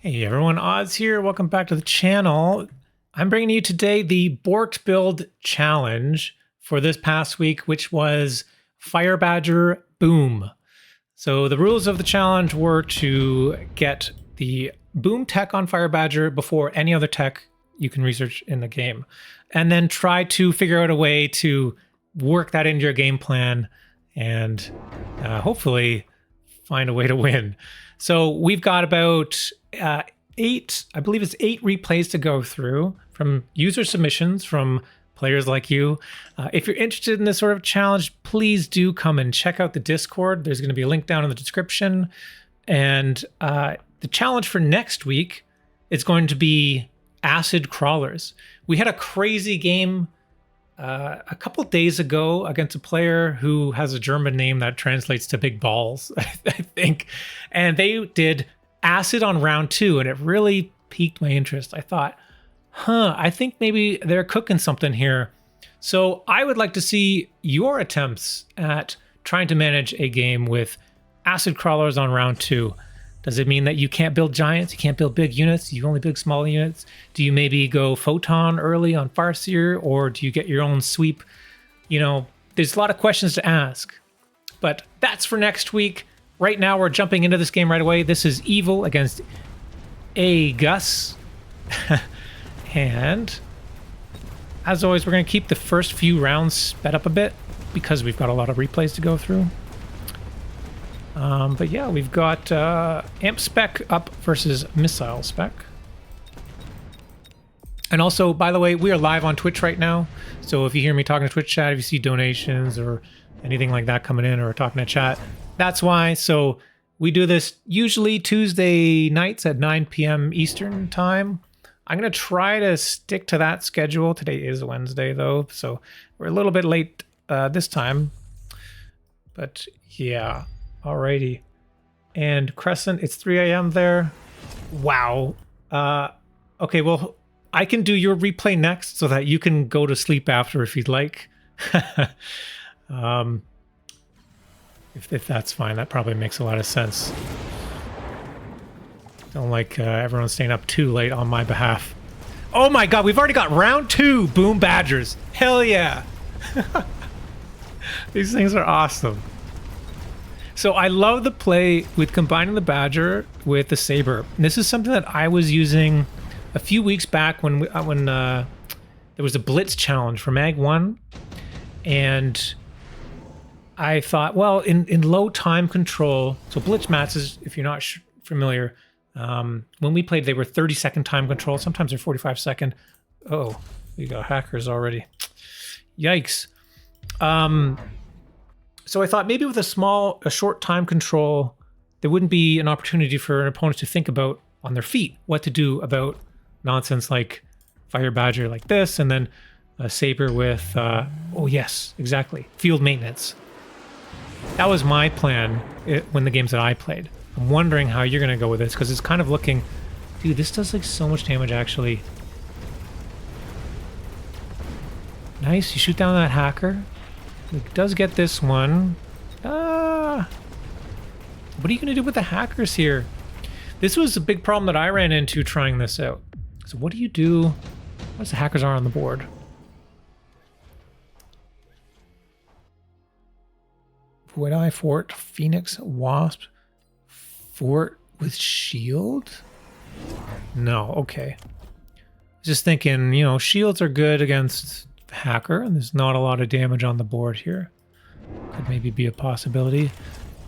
Hey everyone, Oz here. Welcome back to the channel. I'm bringing you today the Borked Build challenge for this past week, which was Fire Badger Boom. So the rules of the challenge were to get the boom tech on Fire Badger before any other tech you can research in the game, and then try to figure out a way to work that into your game plan and hopefully find a way to win. So we've got about eight replays to go through from user submissions from players like you. If you're interested in this sort of challenge, please do come and check out the Discord. There's going to be a link down in the description. And the challenge for next week is going to be acid crawlers. We had a crazy game a couple days ago against a player who has a German name that translates to big balls, I think. And they did acid on round 2, and it really piqued my interest. I thought, I think maybe they're cooking something here. So I would like to see your attempts at trying to manage a game with acid crawlers on round 2. Does it mean that you can't build giants? You can't build big units? You only build small units? Do you maybe go photon early on Farseer, or do you get your own sweep? You know, there's a lot of questions to ask, but that's for next week. Right now, we're jumping into this game right away. This is Evil against a Gus. And as always, we're going to keep the first few rounds sped up a bit because we've got a lot of replays to go through. But yeah, we've got Amp Spec up versus Missile Spec. And also, by the way, we are live on Twitch right now. So if you hear me talking to Twitch chat, if you see donations or anything like that coming in or talking to chat, that's why. So we do this usually Tuesday nights at 9 p.m. Eastern time. I'm going to try to stick to that schedule. Today is Wednesday, though, so we're a little bit late this time. But yeah, alrighty. And Krescent, it's 3 a.m. there. Wow. Okay, well, I can do your replay next so that you can go to sleep after if you'd like. If that's fine, that probably makes a lot of sense. Don't like everyone staying up too late on my behalf. Oh my god, we've already got round 2 Boom Badgers. Hell yeah. These things are awesome. So I love the play with combining the Badger with the Saber. And this is something that I was using a few weeks back when there was a Blitz challenge for Mag 1. And I thought, well, in low time control, so Blitz matches, if you're not familiar, when we played, they were 30-second time control. Sometimes they're 45-second. Oh, we got hackers already. Yikes. So I thought maybe with a short time control, there wouldn't be an opportunity for an opponent to think about on their feet what to do about nonsense like Fire Badger like this, and then a Saber with, oh yes, exactly, field maintenance. That was my plan when the games that I played. I'm wondering how you're going to go with this, because it's kind of looking... Dude, this does like so much damage, actually. Nice, you shoot down that hacker. It does get this one. What are you going to do with the hackers here? This was a big problem that I ran into trying this out. So what do you do once the hackers are on the board? Would I fort Phoenix Wasp fort with shield? No, okay. Just thinking, you know, shields are good against hacker, and there's not a lot of damage on the board here. Could maybe be a possibility.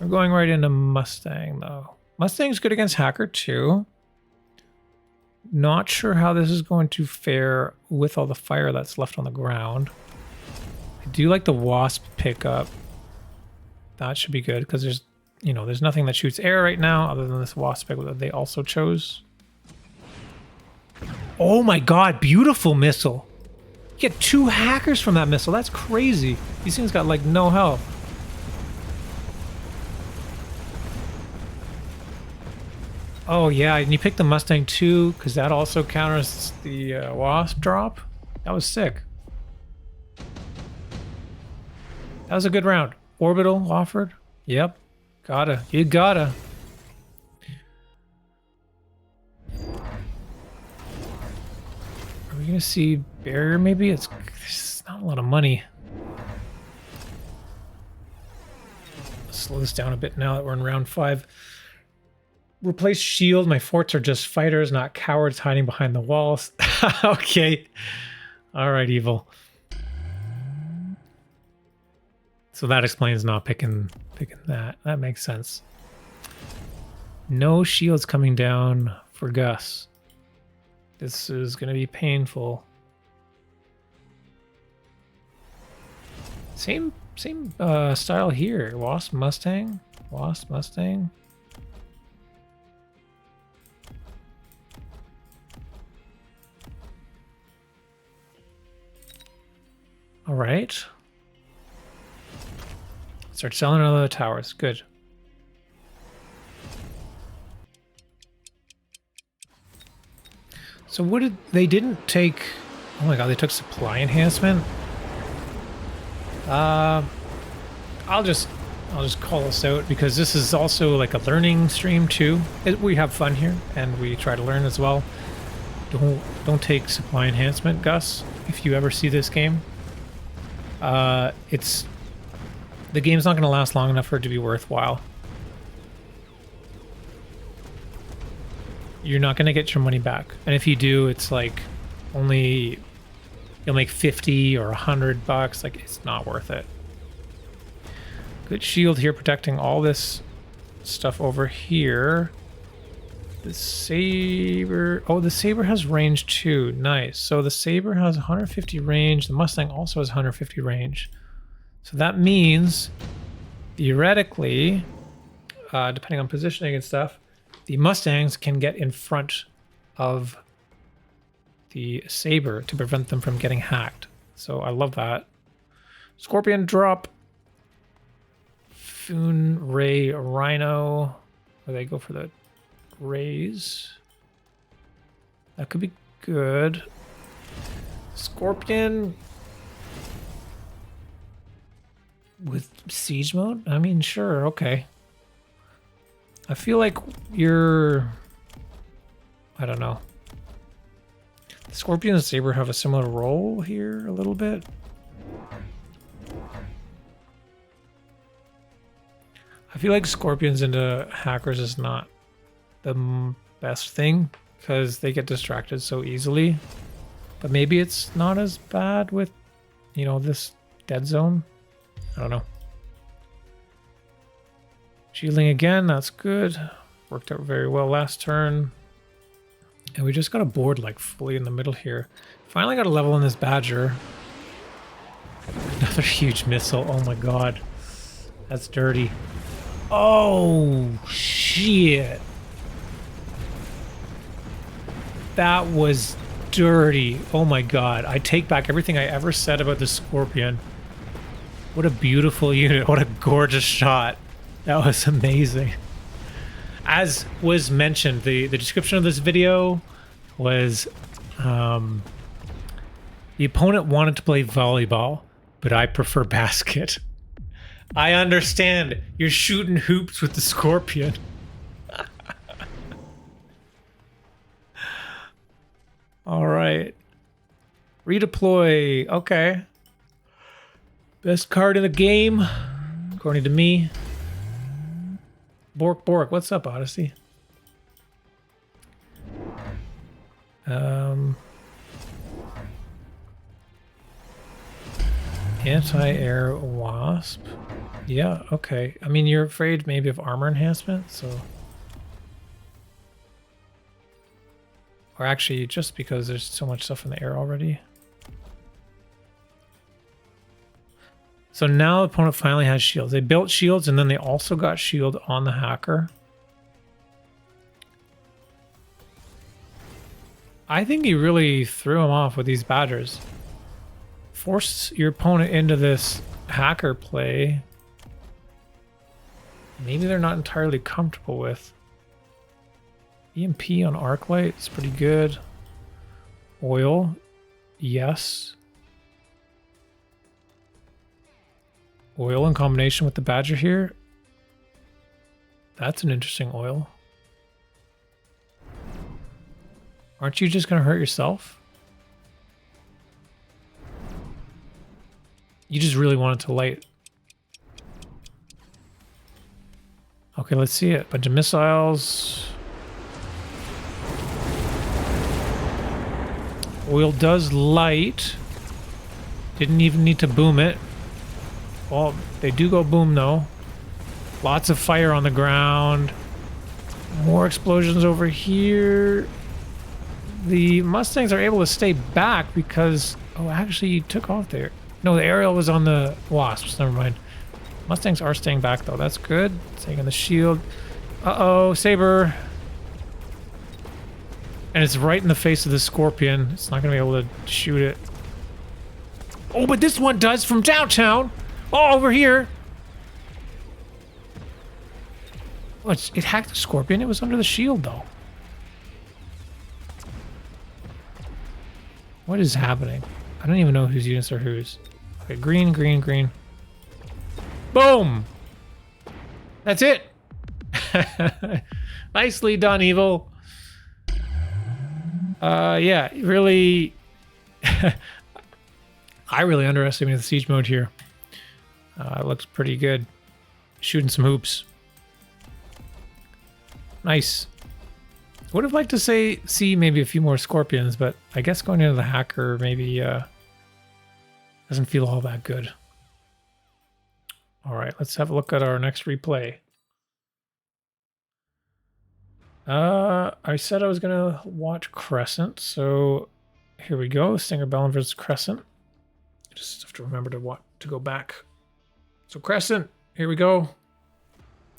We're going right into Mustang, though. Mustang's good against hacker, too. Not sure how this is going to fare with all the fire that's left on the ground. I do like the Wasp pickup. That should be good, because there's, you know, there's nothing that shoots air right now other than this Wasp pick that they also chose. Oh my god, beautiful missile. You get 2 hackers from that missile. That's crazy. These things got like no health. Oh yeah, and you picked the Mustang too, because that also counters the Wasp drop. That was sick. That was a good round. Orbital offered. Yep. Gotta. You gotta. Legacy barrier, maybe? It's not a lot of money. Slow this down a bit now that we're in round 5. Replace shield. My forts are just fighters, not cowards hiding behind the walls. Okay. All right, evil. So that explains not picking that. That makes sense. No shields coming down for Gus. This is going to be painful. Same style here. Wasp Mustang. Wasp Mustang. All right. Start selling other towers. Good. So what did they didn't take? Oh my god, they took supply enhancement. I'll just call this out because this is also like a learning stream too. We have fun here and we try to learn as well. Don't take supply enhancement, Gus. If you ever see this game, the game's not going to last long enough for it to be worthwhile. You're not going to get your money back. And if you do, it's like only you'll make 50 or 100 bucks. Like, it's not worth it. Good shield here protecting all this stuff over here. The saber. Oh, the saber has range too. Nice. So the saber has 150 range. The Mustang also has 150 range. So that means, theoretically, depending on positioning and stuff, the Mustangs can get in front of the saber to prevent them from getting hacked. So I love that. Scorpion drop. Foon, Ray, Rhino. Or they go for the Rays. That could be good. Scorpion with siege mode? I mean, sure, okay. I feel like you're... I don't know. The Scorpion and Saber have a similar role here a little bit. I feel like Scorpions into hackers is not the best thing because they get distracted so easily. But maybe it's not as bad with, you know, this dead zone. I don't know. Shielding again, that's good. Worked out very well last turn. And we just got a board like fully in the middle here. Finally got a level in this Badger. Another huge missile. Oh my god. That's dirty. Oh, shit. That was dirty. Oh my god. I take back everything I ever said about the Scorpion. What a beautiful unit. What a gorgeous shot. That was amazing. As was mentioned, the description of this video was the opponent wanted to play volleyball, but I prefer basket. I understand. You're shooting hoops with the Scorpion. All right. Redeploy. Okay. Best card in the game, according to me. Bork, what's up, Odyssey? Anti-air wasp. Yeah, okay. I mean, you're afraid maybe of armor enhancement, so... Or actually, just because there's so much stuff in the air already. So now the opponent finally has shields. They built shields and then they also got shield on the hacker. I think you really threw him off with these Badgers. Force your opponent into this hacker play. Maybe they're not entirely comfortable with. EMP on Arclight is pretty good. Oil, yes. Oil in combination with the Badger here. That's an interesting oil. Aren't you just going to hurt yourself? You just really want it to light. Okay, let's see it. Bunch of missiles. Oil does light. Didn't even need to boom it. Well, they do go boom though. Lots of fire on the ground. More explosions over here. The Mustangs are able to stay back because... Oh, actually, you took off there. No, the aerial was on the Wasps. Never mind. Mustangs are staying back though. That's good. Taking the shield. Uh-oh, Saber. And it's right in the face of the Scorpion. It's not going to be able to shoot it. Oh, but this one does from downtown. Oh, over here. Oh, it hacked the Scorpion. It was under the shield, though. What is happening? I don't even know whose units are whose. Okay, green, green, green. Boom! That's it! Nicely done, Evil. Yeah, really... I really underestimated the siege mode here. It looks pretty good. Shooting some hoops. Nice. Would have liked to see maybe a few more Scorpions, but I guess going into the hacker maybe doesn't feel all that good. All right, let's have a look at our next replay. I said I was gonna watch Krescent, so here we go. SingerBellum versus Krescent. Just have to remember to go back. So Krescent, here we go.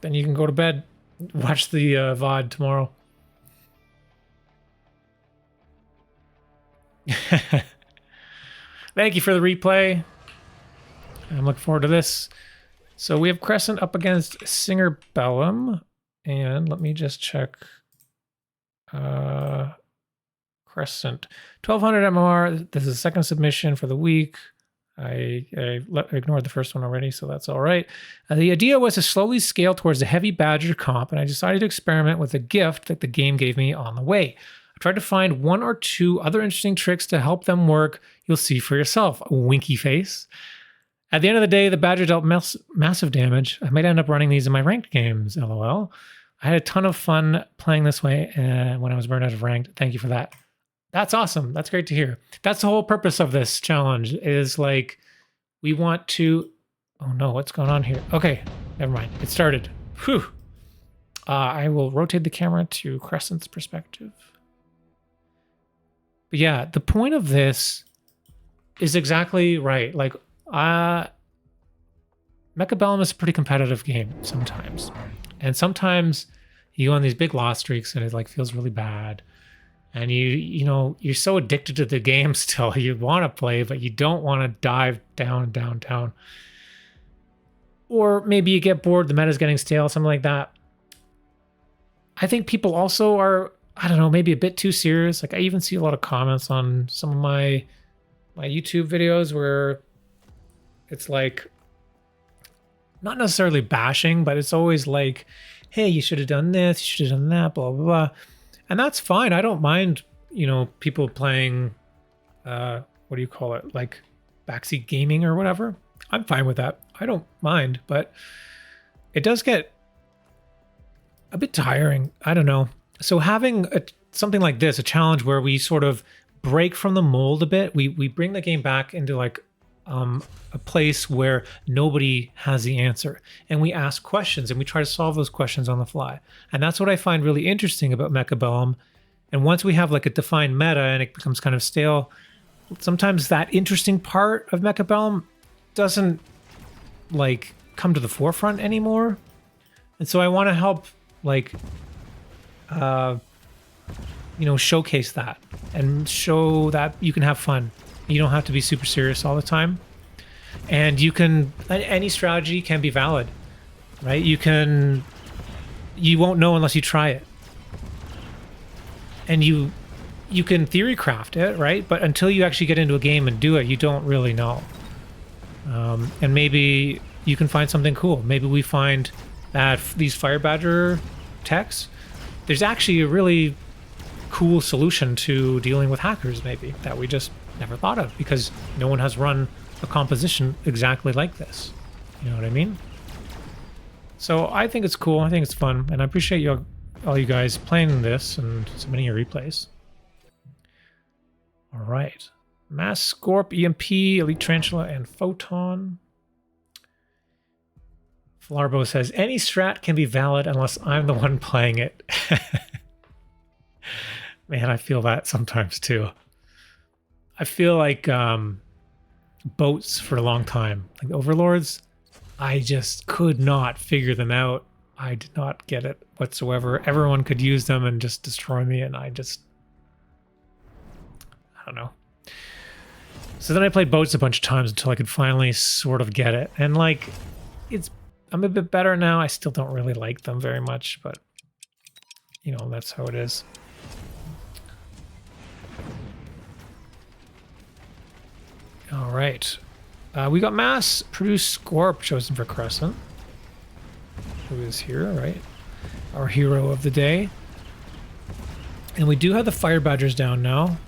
Then you can go to bed. Watch the VOD tomorrow. Thank you for the replay. I'm looking forward to this. So we have Krescent up against SingerBellum. And let me just check. Krescent. 1200 MMR. This is the second submission for the week. I ignored the first one already, so that's all right. The idea was to slowly scale towards the heavy Badger comp, and I decided to experiment with a gift that the game gave me on the way. I tried to find one or two other interesting tricks to help them work. You'll see for yourself. A winky face. At the end of the day, the Badger dealt massive damage. I might end up running these in my ranked games, lol. I had a ton of fun playing this way when I was burned out of ranked. Thank you for that. That's awesome. That's great to hear. That's the whole purpose of this challenge is like, we want to... Oh no, what's going on here? Okay, never mind. It started. Whew. I will rotate the camera to Krescent's perspective. But yeah, the point of this is exactly right. Like, mechabellum is a pretty competitive game sometimes. And sometimes you go on these big loss streaks and it like feels really bad. And you know, you're so addicted to the game still. You want to play, but you don't want to dive down. Or maybe you get bored, the meta's getting stale, something like that. I think people also are, I don't know, maybe a bit too serious. Like I even see a lot of comments on some of my YouTube videos where it's like, not necessarily bashing, but it's always like, hey, you should have done this, you should have done that, blah, blah, blah. And that's fine. I don't mind, you know, people playing, what do you call it? Like backseat gaming or whatever. I'm fine with that. I don't mind, but it does get a bit tiring. I don't know. So having something like this, a challenge where we sort of break from the mold a bit, we bring the game back into like a place where nobody has the answer, and we ask questions and we try to solve those questions on the fly. And that's what I find really interesting about mechabellum. And once we have like a defined meta and it becomes kind of stale, sometimes that interesting part of mechabellum doesn't like come to the forefront anymore. And so I want to help like you know, showcase that and show that you can have fun. You don't have to be super serious all the time. And you can, any strategy can be valid, right? You won't know unless you try it. And you can theory craft it, right? But until you actually get into a game and do it, you don't really know. And maybe you can find something cool. Maybe we find that these Fire Badger techs, there's actually a really cool solution to dealing with hackers maybe that we just never thought of because no one has run a composition exactly like this. You know what I mean? So I think it's cool. I think it's fun, and I appreciate you all you guys playing this and submitting your replays. All right, Mass Scorp, EMP, Elite Tarantula, and Photon. Flarbo says any strat can be valid unless I'm the one playing it. Man, I feel that sometimes too. I feel like boats for a long time, like Overlords. I just could not figure them out. I did not get it whatsoever. Everyone could use them and just destroy me, and I don't know. So then I played boats a bunch of times until I could finally sort of get it. And like, I'm a bit better now. I still don't really like them very much, but you know, that's how it is. All right. We got mass-produced Scorp chosen for Krescent, who is here, right? Our hero of the day. And we do have the Fire Badgers down now.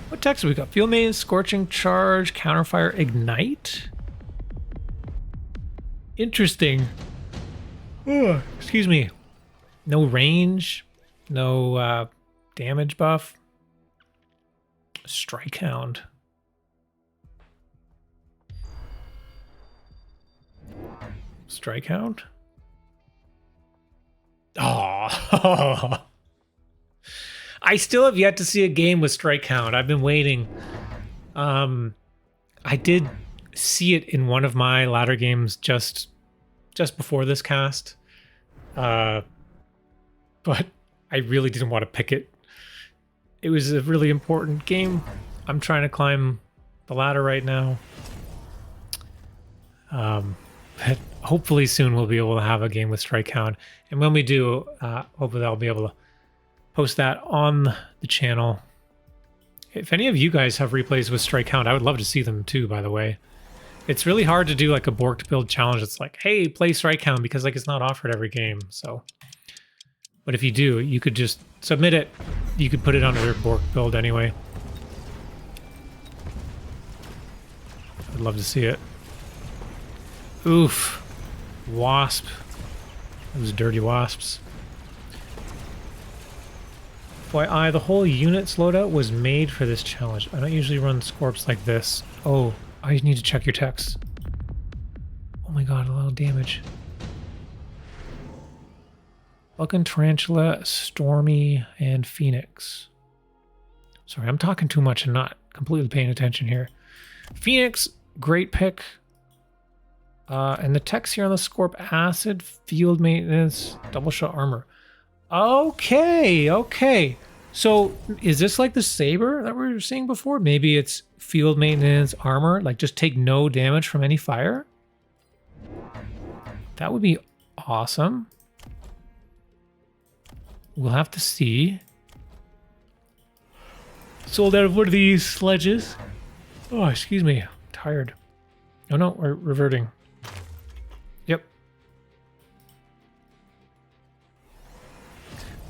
What text have we got? Field Main, Scorching Charge, Counterfire, Ignite? Interesting. Oh, excuse me. No range, no damage buff. Strike Hound. Strike Hound? Oh, I still have yet to see a game with Strike Hound. I've been waiting. I did see it in one of my ladder games just before this cast. But I really didn't want to pick it. It was a really important game. I'm trying to climb the ladder right now. But hopefully soon we'll be able to have a game with Strike Hound. And when we do, hopefully I'll be able to post that on the channel. If any of you guys have replays with Strike Hound, I would love to see them too, by the way. It's really hard to do like a Borked Build challenge. It's like, hey, play Strike Hound, because like it's not offered every game. So, but if you do, you could just submit it. You could put it under your Borked Build anyway. I'd love to see it. Oof. Wasp. Those dirty wasps. FYI, the whole unit's loadout was made for this challenge. I don't usually run Scorps like this. Oh, I need to check your text. Oh my god, a lot of damage. Vulcan, Tarantula, Stormy, and Phoenix. Sorry, I'm talking too much and not completely paying attention here. Phoenix, great pick. And the text here on the Scorp: Acid, Field Maintenance, Double Shot Armor. Okay, okay. So is this like the Saber that we were seeing before? Maybe it's Field Maintenance, Armor, like just take no damage from any fire? That would be awesome. We'll have to see. Sold out of one of these sledges. Oh, excuse me. I'm tired. Oh no, we're reverting. Yep.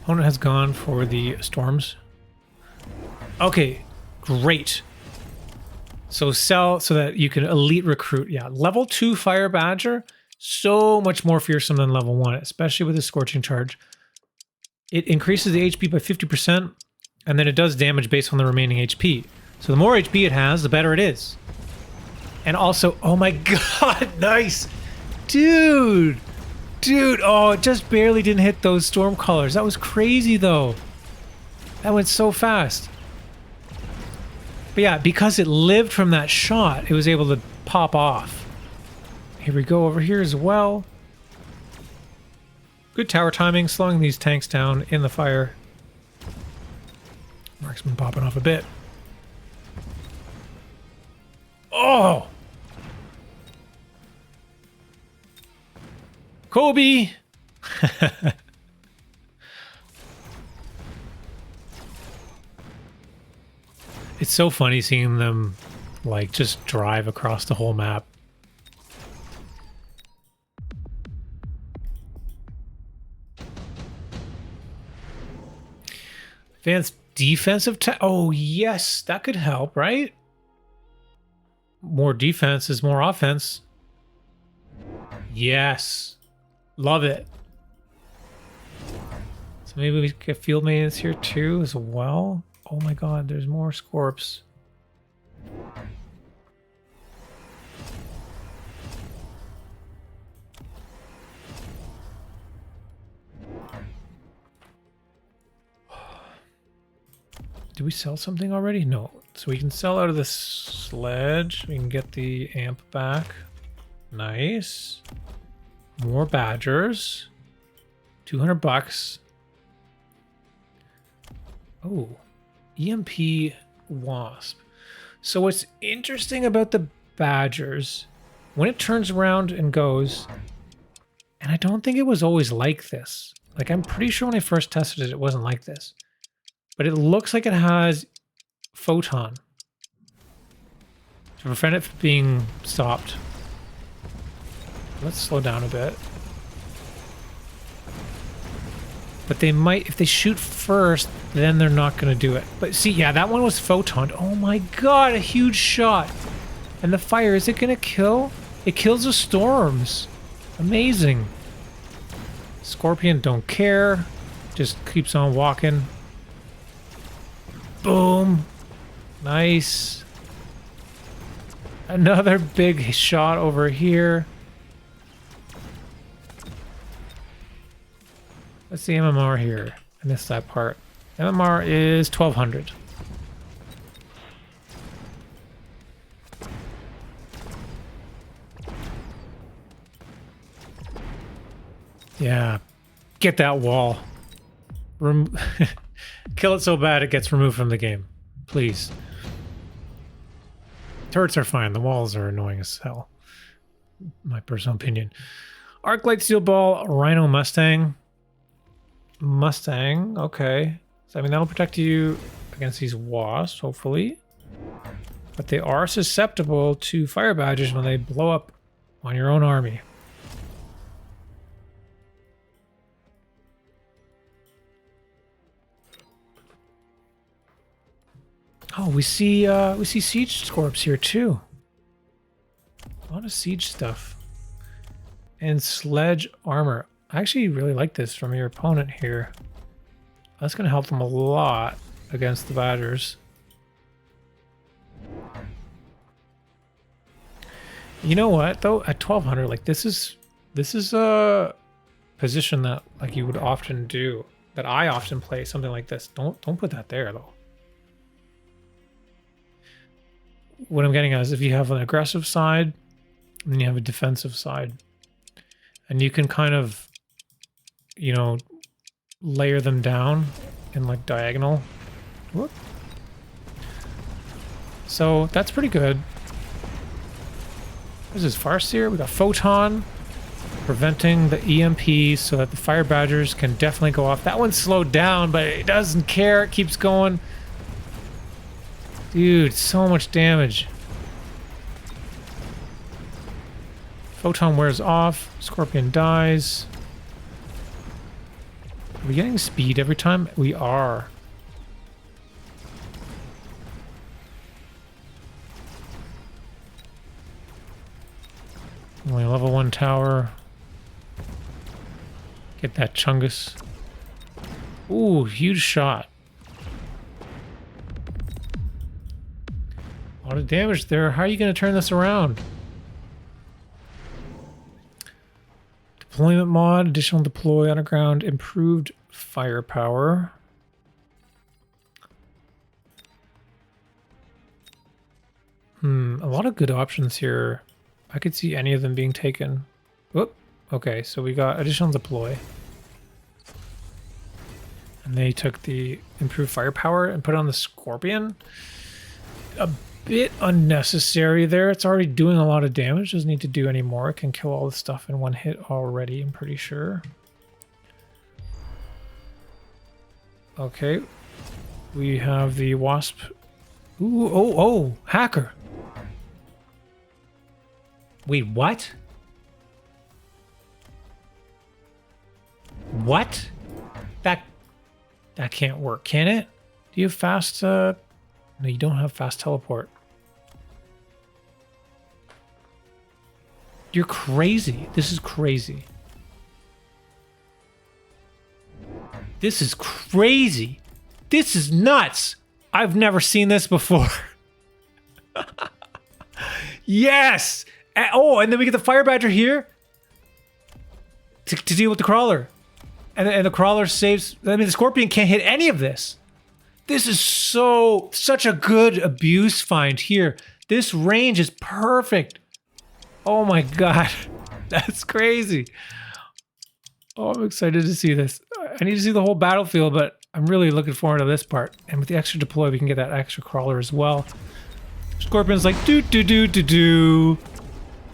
Opponent has gone for the storms. Okay, great. So sell so that you can elite recruit. Yeah, level 2 Fire Badger, so much more fearsome than level 1, especially with the Scorching Charge. It increases the HP by 50%, and then it does damage based on the remaining HP. So the more HP it has, the better it is. And also, oh my god, nice! Dude! Dude, oh, it just barely didn't hit those storm colors. That was crazy, though. That went so fast. But yeah, because it lived from that shot, it was able to pop off. Here we go over here as well. Good tower timing, slowing these tanks down in the fire. Marksman popping off a bit. Oh! Kobe! It's so funny seeing them, like, just drive across the whole map. Advanced Defensive oh, yes, that could help, right? More defense is more offense. Yes. Love it. So maybe we get field maintenance here too as well. Oh my god, there's more Scorps. Do we sell something already? No. So we can sell out of the sledge. We can get the amp back. Nice. More badgers. 200 bucks. Oh. EMP wasp. So what's interesting about the badgers, when it turns around and goes, and I don't think it was always like this. Like, I'm pretty sure when I first tested it, it wasn't like this. But it looks like it has photon to prevent it from being stopped. Let's slow down a bit. But they might, if they shoot first, then they're not going to do it. But see, yeah, that one was photon. Oh my god, a huge shot. And the fire, is it going to kill? It kills the storms. Amazing. Scorpion don't care. Just keeps on walking. Boom. Nice. Another big shot over here. What's the MMR here? I missed that part. MMR is 1200. Yeah. Get that wall. Kill it so bad it gets removed from the game. Please. Turrets are fine. The walls are annoying as hell. My personal opinion. Arclight Steel Ball, Rhino Mustang. Mustang, okay. So I mean that'll protect you against these wasps, hopefully. But they are susceptible to fire badges when they blow up on your own army. Oh, we see siege scorps here too. A lot of siege stuff. And sledge armor. I actually really like this from your opponent here. That's going to help them a lot against the badgers. You know what though? At 1200, like this is a position that like you would often do. That I often play something like this. Don't put that there though. What I'm getting at is if you have an aggressive side and then you have a defensive side, and you can kind of, you know, layer them down in like diagonal. Whoop. So that's pretty good. This is Farseer. We got Photon preventing the EMPs so that the fire badgers can definitely go off. That one's slowed down, but it doesn't care. It keeps going. Dude, so much damage. Photon wears off. Scorpion dies. Are we getting speed every time? We are. Only level 1 tower. Get that Chungus. Ooh, huge shot. A lot of damage there. How are you going to turn this around? Deployment mod, additional deploy underground, improved firepower. A lot of good options here. I could see any of them being taken. Whoop. Okay, so we got additional deploy. And they took the improved firepower and put it on the Scorpion. A bit unnecessary there. It's already doing a lot of damage. Doesn't need to do any more. It can kill all the stuff in one hit already, I'm pretty sure. Okay. We have the Wasp. Ooh, oh, hacker. Wait, what? What? That can't work, can it? Do you have fast? No, you don't have fast teleport. You're crazy. This is crazy. This is crazy. This is nuts. I've never seen this before. Yes. Oh, and then we get the fire badger here to deal with the crawler. And the crawler saves. I mean, the scorpion can't hit any of this. This is such a good abuse find here. This range is perfect. Oh my god. That's crazy. Oh, I'm excited to see this. I need to see the whole battlefield, but I'm really looking forward to this part. And with the extra deploy, we can get that extra crawler as well. Scorpion's like, do.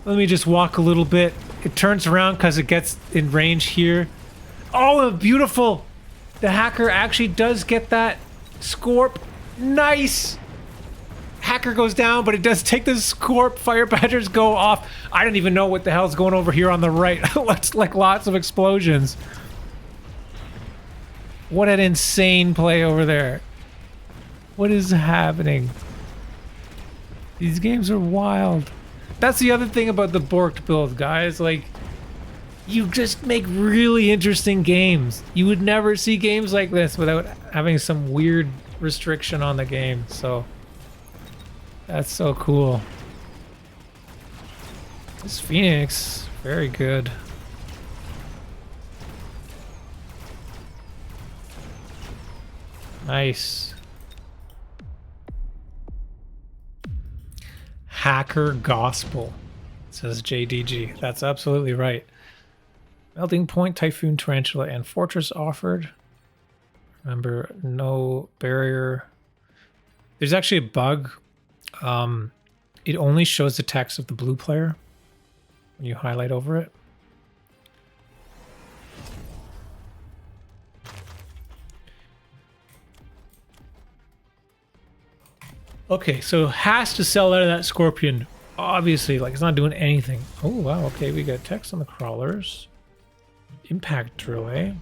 Let me just walk a little bit. It turns around because it gets in range here. Oh, beautiful. The hacker actually does get that Scorp. Nice. Hacker goes down, but it does take the Scorp. Fire badgers go off. I don't even know what the hell's going over here on the right. Looks like lots of explosions. What an insane play over there. What is happening? These games are wild. That's the other thing about the Borked Build, guys. Like, you just make really interesting games. You would never see games like this without having some weird restriction on the game. So, that's so cool. This Phoenix, very good. Nice. Hacker gospel, says JDG. That's absolutely right. Melting Point, Typhoon, Tarantula, and Fortress offered. Remember, no barrier. There's actually a bug. It only shows the text of the blue player when you highlight over it. Okay, so has to sell out of that Scorpion. Obviously, like, it's not doing anything. Oh, wow, okay, we got text on the crawlers. Impact drill, eh?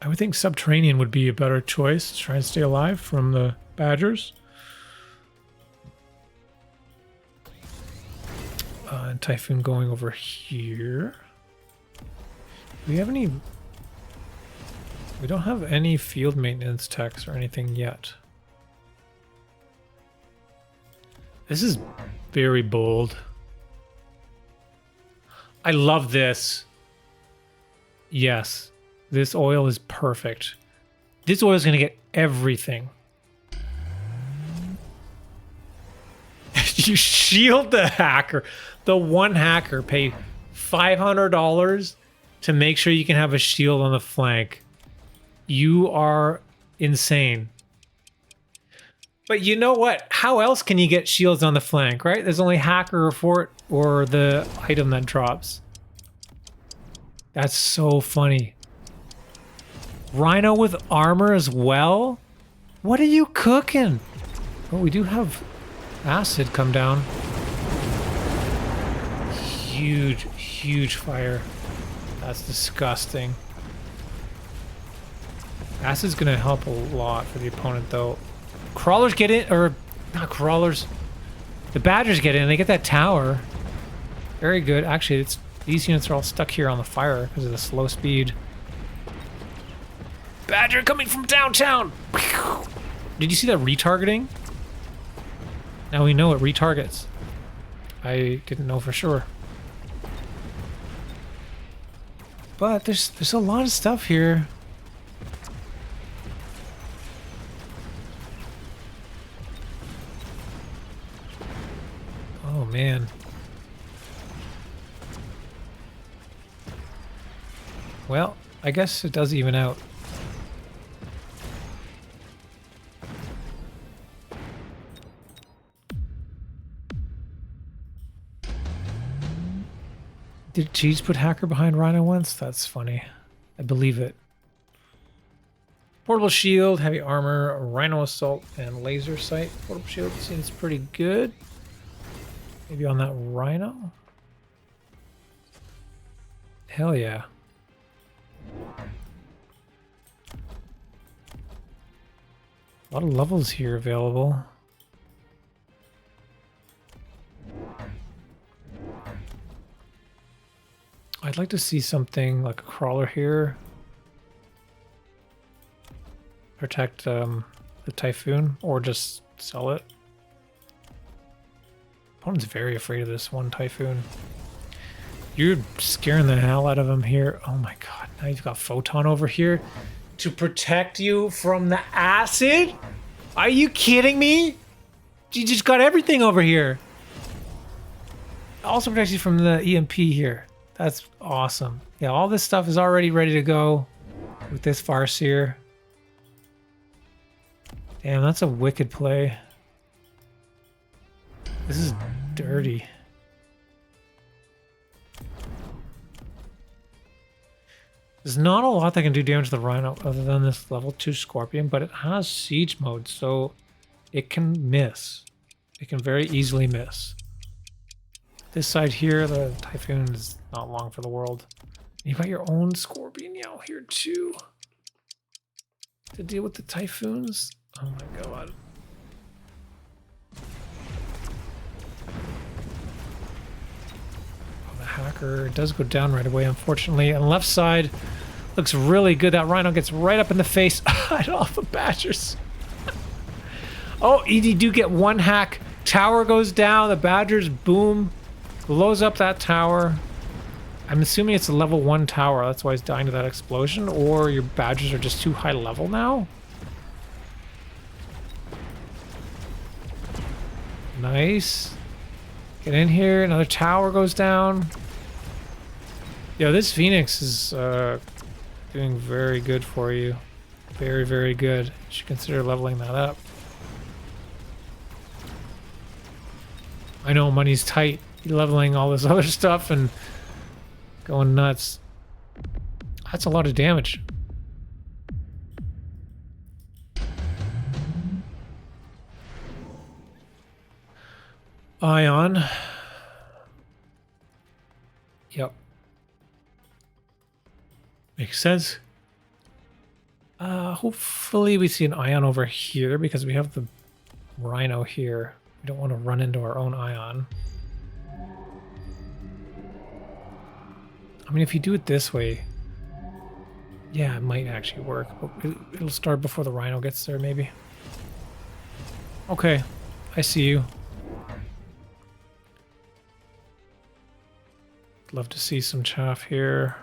I would think Subterranean would be a better choice to try and stay alive from the Badgers. And Typhoon going over here. Do we have any... We don't have any field maintenance techs or anything yet. This is very bold. I love this. Yes, this oil is perfect. This oil is going to get everything. You shield the hacker. The one hacker pay $500 to make sure you can have a shield on the flank. You are insane. But you know what? How else can you get shields on the flank, right? There's only hacker or fort or the item that drops. That's so funny. Rhino with armor as well? What are you cooking? Oh, we do have acid come down. Huge, huge fire. That's disgusting. Acid's gonna help a lot for the opponent though. Crawlers get in, or not crawlers. The Badgers get in, they get that tower. Very good. Actually, these units are all stuck here on the fire because of the slow speed. Badger coming from downtown! Did you see that retargeting? Now we know it retargets. I didn't know for sure. But there's a lot of stuff here. Oh man. Well, I guess it does even out. Did Cheese put hacker behind Rhino once? That's funny. I believe it. Portable shield, heavy armor, Rhino assault, and laser sight. Portable shield seems pretty good. Maybe on that Rhino? Hell yeah. A lot of levels here available. I'd like to see something like a crawler here. Protect the typhoon, or just sell it. Opponent's very afraid of this one typhoon. You're scaring the hell out of him here. Oh my god, now you've got Photon over here to protect you from the acid? Are you kidding me? You just got everything over here. Also protects you from the EMP here. That's awesome. Yeah, all this stuff is already ready to go with this Farseer. Damn, that's a wicked play. This is dirty. There's not a lot that can do damage to the Rhino other than this level 2 Scorpion, but it has siege mode, so it can miss. It can very easily miss. This side here, the Typhoon is not long for the world. You got your own Scorpion Yell here too. To deal with the Typhoons? Oh my god. The hacker does go down right away, unfortunately. On the left side, looks really good. That Rhino gets right up in the face. Off the Badgers. Oh, you do get one hack. Tower goes down. The Badgers, boom, blows up that tower. I'm assuming it's a level 1 tower. That's why he's dying to that explosion. Or your Badgers are just too high level now. Nice. Get in here. Another tower goes down. Yo, this Phoenix is doing very good for you. Very, very good. You should consider leveling that up. I know money's tight. You're leveling all this other stuff and going nuts. That's a lot of damage. Ion. Yep. Makes sense. Hopefully we see an Ion over here because we have the Rhino here. We don't want to run into our own Ion. I mean, if you do it this way, yeah, it might actually work. But it'll start before the Rhino gets there, maybe. Okay, I see you. Love to see some chaff here.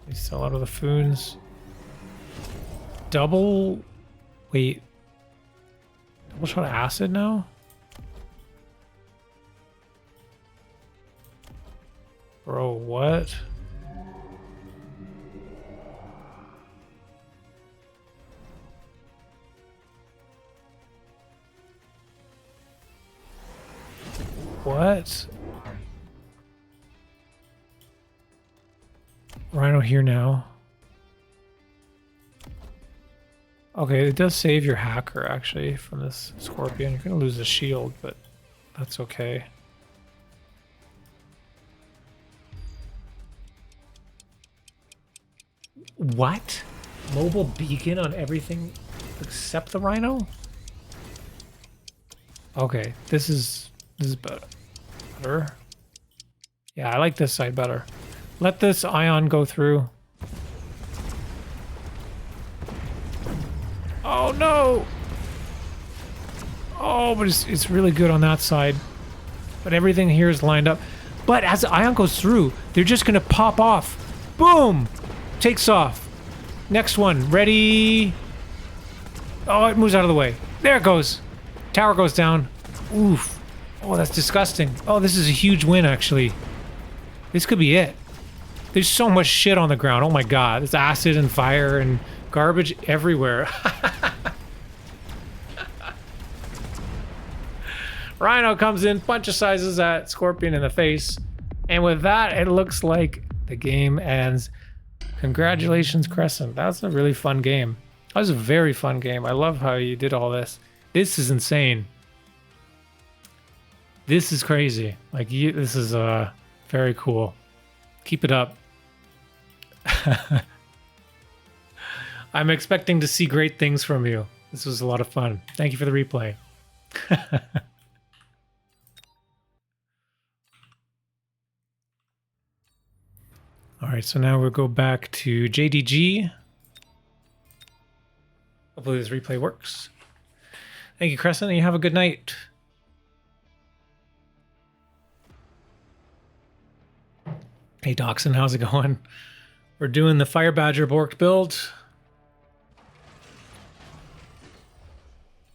We sell out of the Foons. Double... Wait. Double shot of acid now? Bro, what? What? Rhino here now. Okay, it does save your hacker actually from this Scorpion. You're gonna lose the shield, but that's okay. What? Mobile beacon on everything except the Rhino? Okay, this is better. Yeah, I like this side better. Let this Ion go through. Oh no! Oh, but it's really good on that side. But everything here is lined up. But as the Ion goes through, they're just gonna pop off. Boom! Takes off. Next one. Ready? Oh, it moves out of the way. There it goes. Tower goes down. Oof. Oh, that's disgusting. Oh, this is a huge win, actually. This could be it. There's so much shit on the ground. Oh my god. There's acid and fire and garbage everywhere. Rhino comes in, punch-sizes that Scorpion in the face. And with that, it looks like the game ends. Congratulations, Krescent. That's a really fun game. That was a very fun game. I love how you did all this. This is insane. This is crazy. Like, this is very cool. Keep it up. I'm expecting to see great things from you. This was a lot of fun. Thank you for the replay. All right, so now we'll go back to JDG. Hopefully this replay works. Thank you, Krescent, and you have a good night. Hey, Doxson, how's it going? We're doing the Fire Badger Borked build.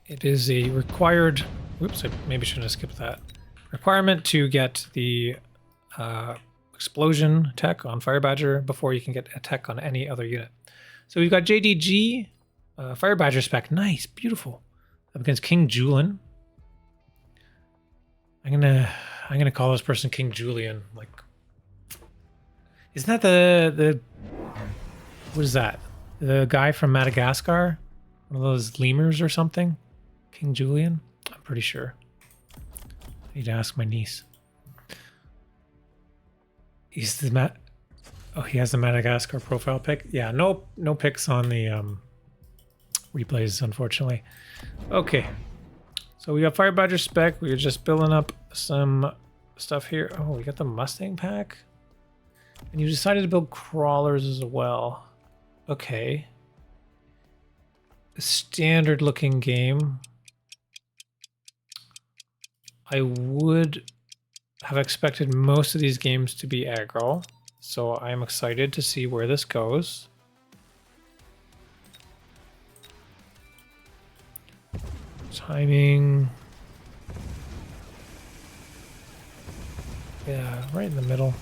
It is a required... Whoops, I maybe shouldn't have skipped that. Requirement to get the explosion tech on Fire Badger before you can get a tech on any other unit. So we've got JDG, Fire Badger spec. Nice, beautiful. Up against King Julen. I'm gonna call this person King Julen. Like, isn't that the what is that? The guy from Madagascar? One of those lemurs or something? King Julen? I'm pretty sure. I need to ask my niece. He's the oh, he has the Madagascar profile pic. Yeah, no pics on the replays, unfortunately. Okay, so we got Fire Badger spec. We're just building up some stuff here. Oh, we got the Mustang pack, and you decided to build crawlers as well. Okay, a standard looking game. I would have expected most of these games to be aggro, so I'm excited to see where this goes. Timing. Yeah, right in the middle.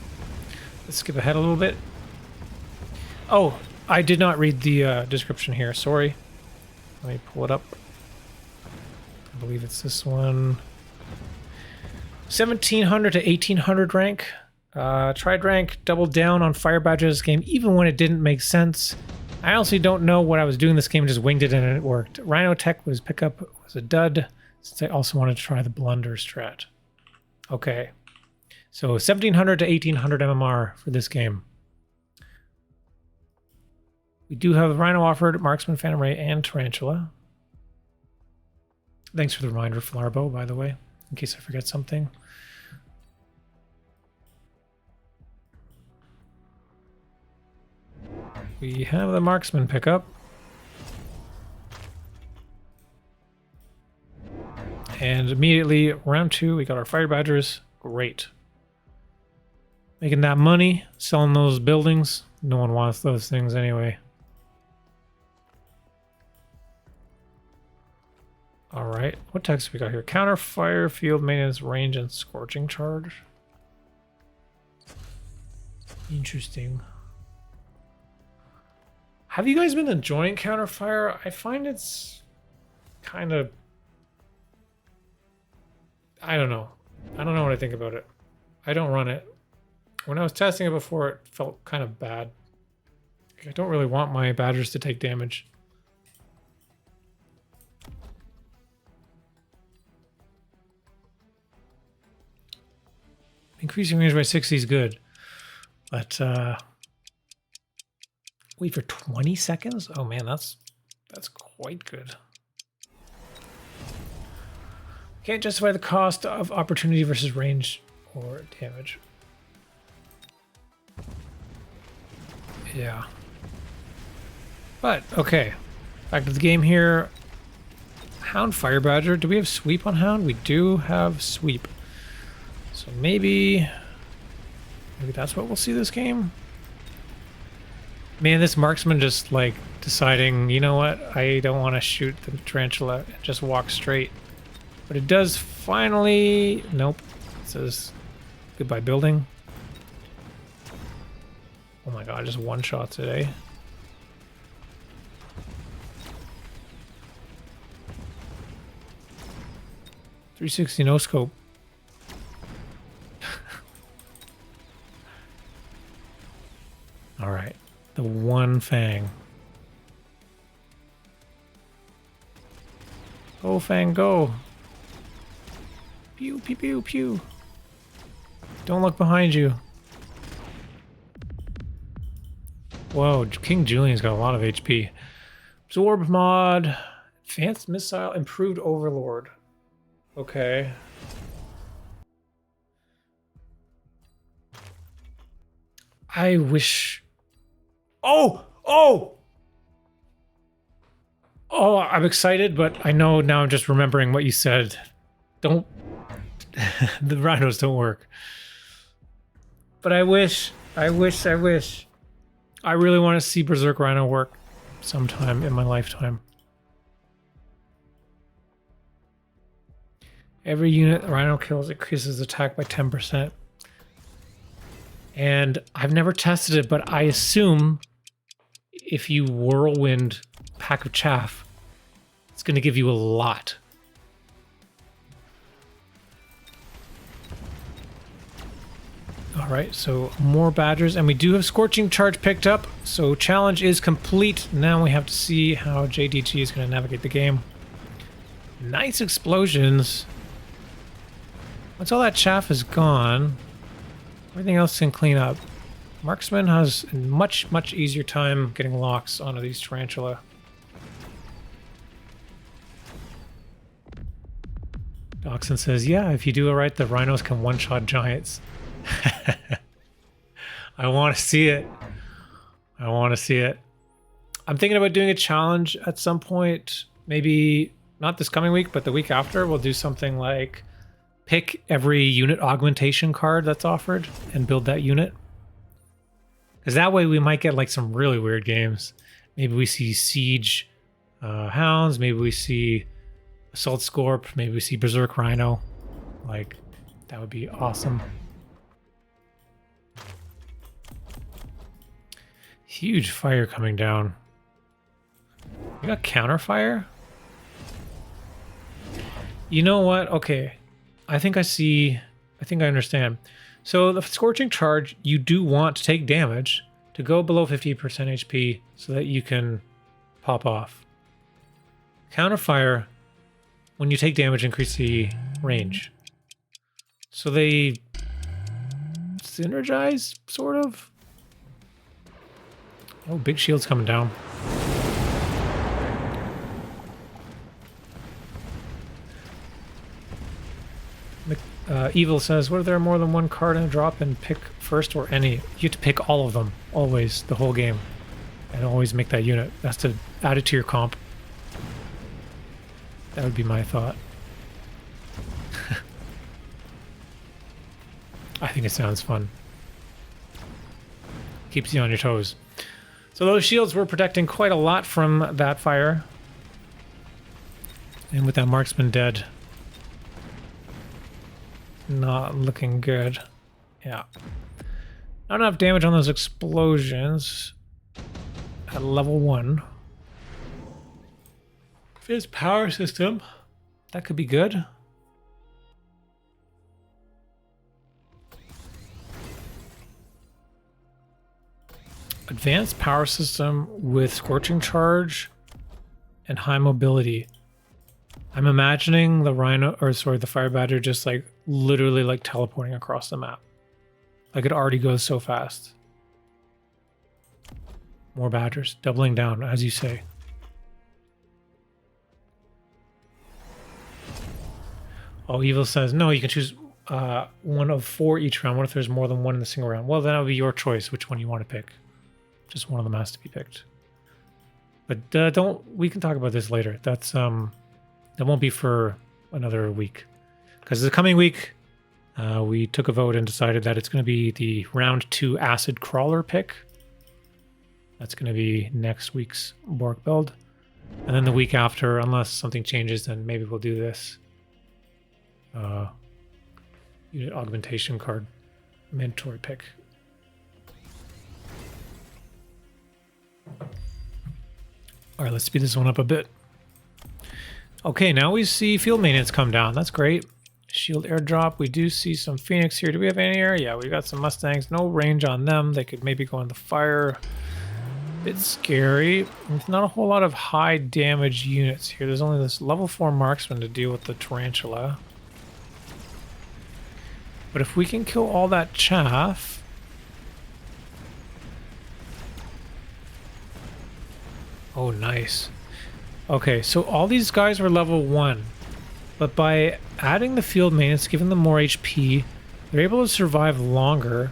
Let's skip ahead a little bit. Oh, I did not read the description here. Sorry. Let me pull it up. I believe it's this one. 1700 to 1800 rank. Tried rank, doubled down on Fire Badger's game, even when it didn't make sense. I honestly don't know what I was doing this game, just winged it and it worked. Rhino Tech was pickup was a dud, since I also wanted to try the Blunder strat. Okay, so 1700 to 1800 MMR for this game. We do have Rhino offered, Marksman, Phantom Ray, and Tarantula. Thanks for the reminder, Flarbo, by the way, in case I forget something. We have the Marksman pickup. And immediately, round 2, we got our Fire Badgers. Great. Making that money, selling those buildings. No one wants those things anyway. Alright, what text we got here? Counter fire, field maintenance, range, and scorching charge. Interesting. Have you guys been enjoying counter fire? I find it's kind of... I don't know. I don't know what I think about it. I don't run it. When I was testing it before, it felt kind of bad. I don't really want my badgers to take damage. Increasing range by 60 is good, but wait for 20 seconds? Oh man, that's quite good. Can't justify the cost of opportunity versus range or damage. Yeah. But, okay. Back to the game here. Hound Fire Badger. Do we have sweep on Hound? We do have sweep. So maybe that's what we'll see this game. Man, this marksman just like deciding, you know what? I don't want to shoot the tarantula and just walk straight. But it does finally... Nope. It says goodbye building. Oh my god, just one shot today. 360 no scope. All right, the one fang. Go fang, go. Pew, pew, pew, pew. Don't look behind you. Whoa, King Julian's got a lot of HP. Absorb mod. Advanced missile. Improved overlord. Okay. I wish... Oh! Oh! Oh, I'm excited, but I know now I'm just remembering what you said. Don't... the rhinos don't work. But I wish. I really want to see Berserk Rhino work sometime in my lifetime. Every unit Rhino kills increases attack by 10%. And I've never tested it, but I assume if you whirlwind Pack of Chaff, it's going to give you a lot. All right, so more badgers, and we do have Scorching Charge picked up, so challenge is complete. Now we have to see how JDG is going to navigate the game. Nice explosions. Once all that chaff is gone, everything else can clean up. Marksman has a much easier time getting locks onto these tarantula. Doxson says, yeah, if you do it right, the rhinos can one-shot giants. I want to see it. I want to see it. I'm thinking about doing a challenge at some point. Maybe not this coming week, but the week after. We'll do something like pick every unit augmentation card that's offered and build that unit. Because that way we might get like some really weird games. Maybe we see Siege Hounds. Maybe we see Assault Scorp. Maybe we see Berserk Rhino. Like, that would be awesome. Huge fire coming down. We got counterfire? You know what? Okay. I think I understand. So the Scorching Charge, you do want to take damage to go below 50% HP so that you can pop off. Counterfire, when you take damage, increase the range. So they synergize, sort of? Oh, big shield's coming down. Evil says, what if there are more than one card in a drop and pick first or any? You have to pick all of them, always, the whole game. And always make that unit. That's to add it to your comp. That would be my thought. I think it sounds fun. Keeps you on your toes. So those shields were protecting quite a lot from that fire. And with that marksman dead, not looking good. Yeah. Not enough damage on those explosions at level 1. Fizz power system. That could be good. Advanced power system with Scorching Charge and high mobility. I'm imagining the Rhino, or sorry, the Fire Badger just like literally like teleporting across the map. Like it already goes so fast. More Badgers, doubling down, as you say. Oh, Evil says, no, you can choose one of 4 each round. What if there's more than one in a single round? Well, then that would be your choice, which one you want to pick. Just one of them has to be picked. But we can talk about this later. That's that won't be for another week. Because the coming week, we took a vote and decided that it's going to be the round 2 Acid Crawler pick. That's going to be next week's Borked Build. And then the week after, unless something changes, then maybe we'll do this unit augmentation card mandatory pick. All right, let's speed this one up a bit. Okay, now we see field maintenance come down. That's great. Shield airdrop. We do see some Phoenix here. Do we have any here? Yeah, we got some Mustangs. No range on them. They could maybe go in the fire. Bit scary. There's not a whole lot of high damage units here. There's only this level 4 marksman to deal with the tarantula. But if we can kill all that chaff... Oh, nice. Okay, so all these guys were level 1. But by adding the field maintenance, giving them more HP, they're able to survive longer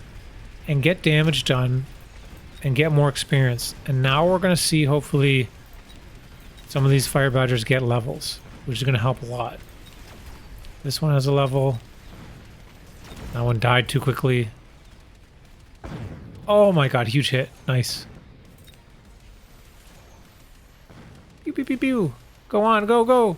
and get damage done and get more experience. And now we're going to see, hopefully, some of these fire badgers get levels, which is going to help a lot. This one has a level. That one died too quickly. Oh my god, huge hit. Nice. Pew, pew, pew, pew. Go on, go, go.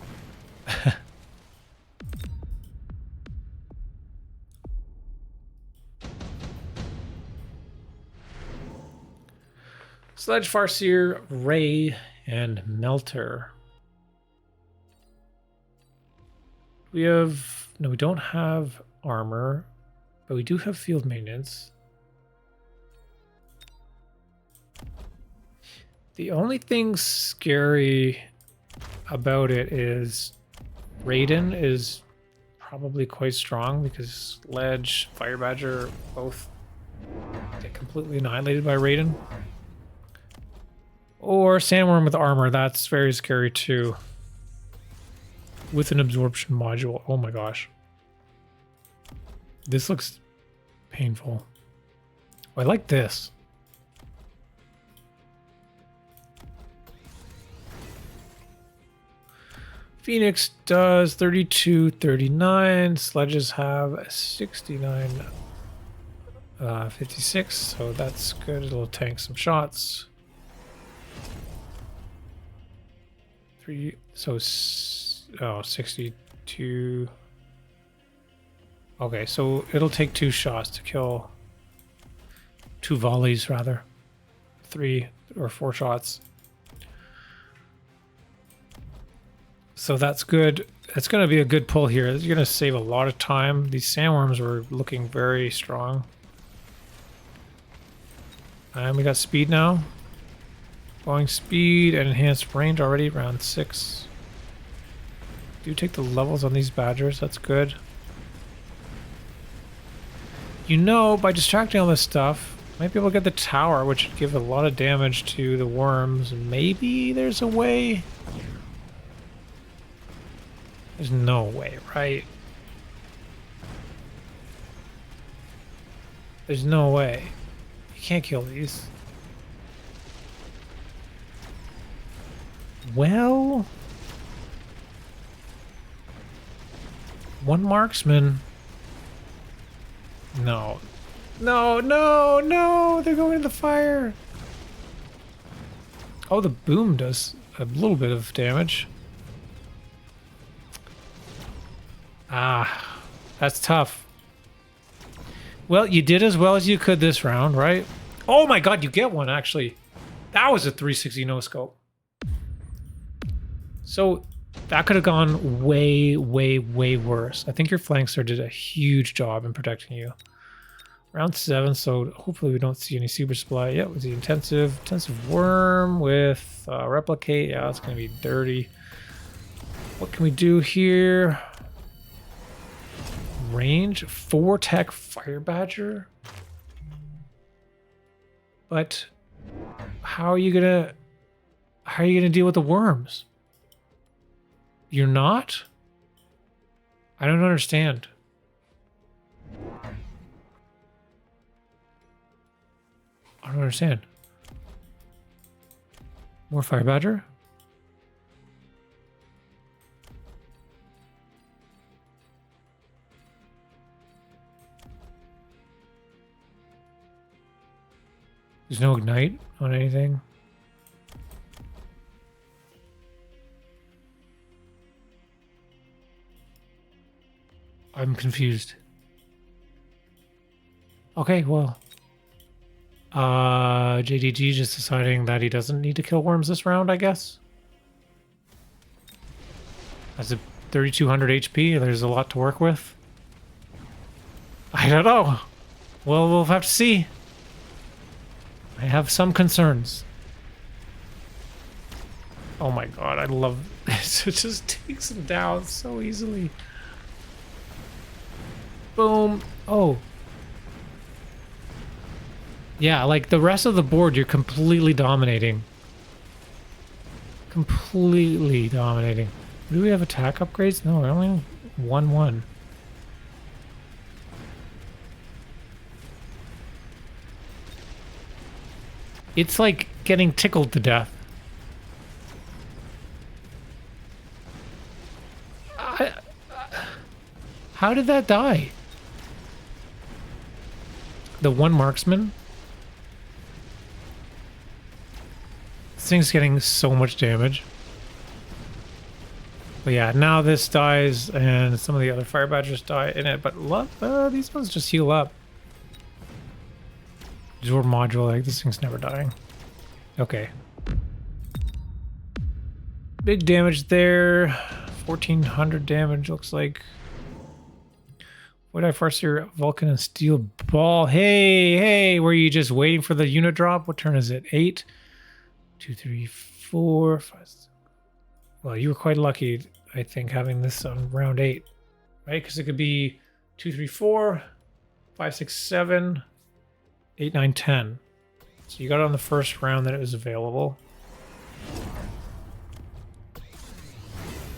Sledge, Farseer, Ray, and Melter. We have... No, we don't have armor, but we do have field maintenance. The only thing scary about it is Raiden is probably quite strong because Sledge, Fire Badger both get completely annihilated by Raiden. Or Sandworm with armor, that's very scary too. With an absorption module, oh my gosh. This looks painful. Oh, I like this. Phoenix does 32, 39. Sledges have 69, 56. So that's good. It'll tank some shots. So, 62. Okay, so it'll take 2 shots to kill. 2 volleys, rather. 3 or 4 shots. So that's good. It's going to be a good pull here. You're going to save a lot of time. These sandworms are looking very strong. And we got speed now. Going speed and enhanced range already, round 6. Do take the levels on these badgers, that's good. You know, by distracting all this stuff, might be able to get the tower, which would give a lot of damage to the worms. Maybe there's a way. There's no way, right? There's no way. You can't kill these. Well, one marksman. No. No, no, no! They're going to the fire! Oh, the boom does a little bit of damage. Ah, that's tough. Well, you did as well as you could this round, right? Oh my god, you get one, actually. That was a 360 no-scope. So that could have gone way, way, way worse. I think your flankster did a huge job in protecting you. Round 7, so hopefully we don't see any super supply. Yeah, it was the intensive worm with replicate. Yeah, it's going to be dirty. What can we do here? Range 4 tech fire badger. But how are you gonna deal with the worms? You're not? I don't understand. I don't understand. More fire badger? There's no ignite on anything. I'm confused. Okay, well. JDG just deciding that he doesn't need to kill worms this round, I guess. That's a 3200 HP. There's a lot to work with. I don't know. Well, we'll have to see. I have some concerns. Oh my god, I love this. It just takes him down so easily. Boom. Oh. Yeah, like the rest of the board, you're completely dominating. Completely dominating. Do we have attack upgrades? No, we're only 1-1. It's like getting tickled to death. How did that die? The one marksman? This thing's getting so much damage. But yeah, now this dies and some of the other fire badgers die in it, but look, these ones just heal up. Absorb module, like this thing's never dying. Okay. Big damage there. 1400 damage looks like. What did I first hear? Vulcan and Steel Ball. Hey, were you just waiting for the unit drop? What turn is it? 8, 2, 3, 4, 5. 6. Well, you were quite lucky, I think, having this on round 8, right? Because it could be 2, 3, 4, 5, 6, 7, 8, 9, 10. So you got it on the first round that it was available.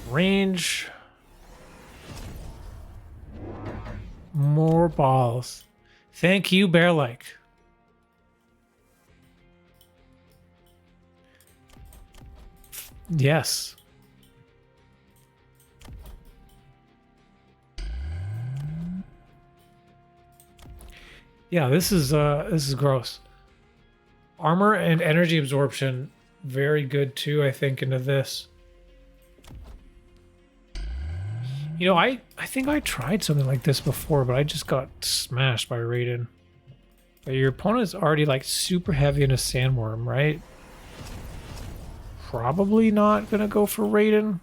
Range. More balls. Thank you, Bear-like. Yes. Yeah, this is gross. Armor and energy absorption, very good too, I think, into this. You know, I think I tried something like this before, but I just got smashed by Raiden. But your opponent's already like super heavy into Sandworm, right? Probably not gonna go for Raiden.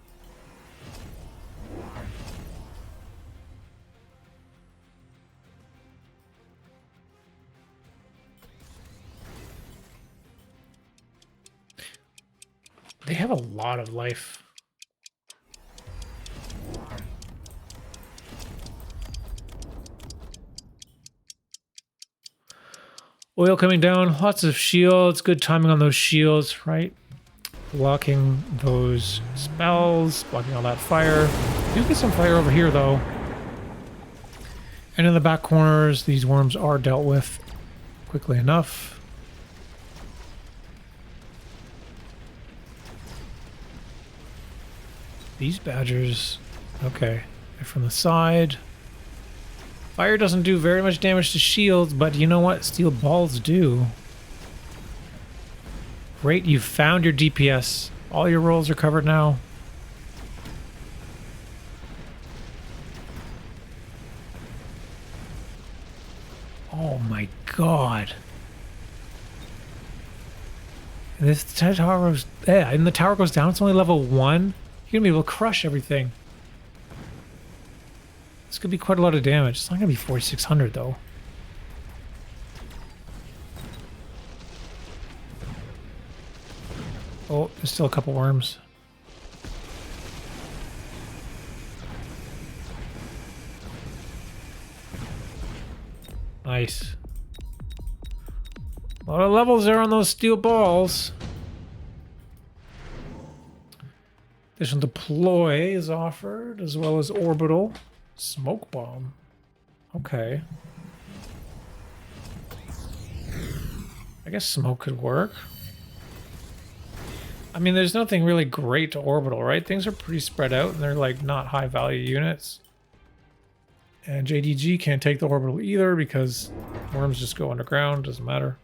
They have a lot of life. Oil coming down, lots of shields, good timing on those shields, right? Blocking those spells, blocking all that fire. Do get some fire over here though. And in the back corners, these worms are dealt with quickly enough. These badgers, okay, they're from the side. Fire doesn't do very much damage to shields, but you know what? Steel balls do. Great, you've found your DPS. All your rolls are covered now. Oh my god. And this tower goes, yeah, and the tower goes down, it's only level 1. You're gonna be able to crush everything. This could be quite a lot of damage. It's not gonna be 4,600 though. Oh, there's still a couple worms. Nice. A lot of levels there on those steel balls. Additional deploy is offered, as well as orbital. Smoke bomb. Okay. I guess smoke could work. I mean, there's nothing really great to orbital, right? Things are pretty spread out and they're like not high value units. And JDG can't take the orbital either because worms just go underground, doesn't matter.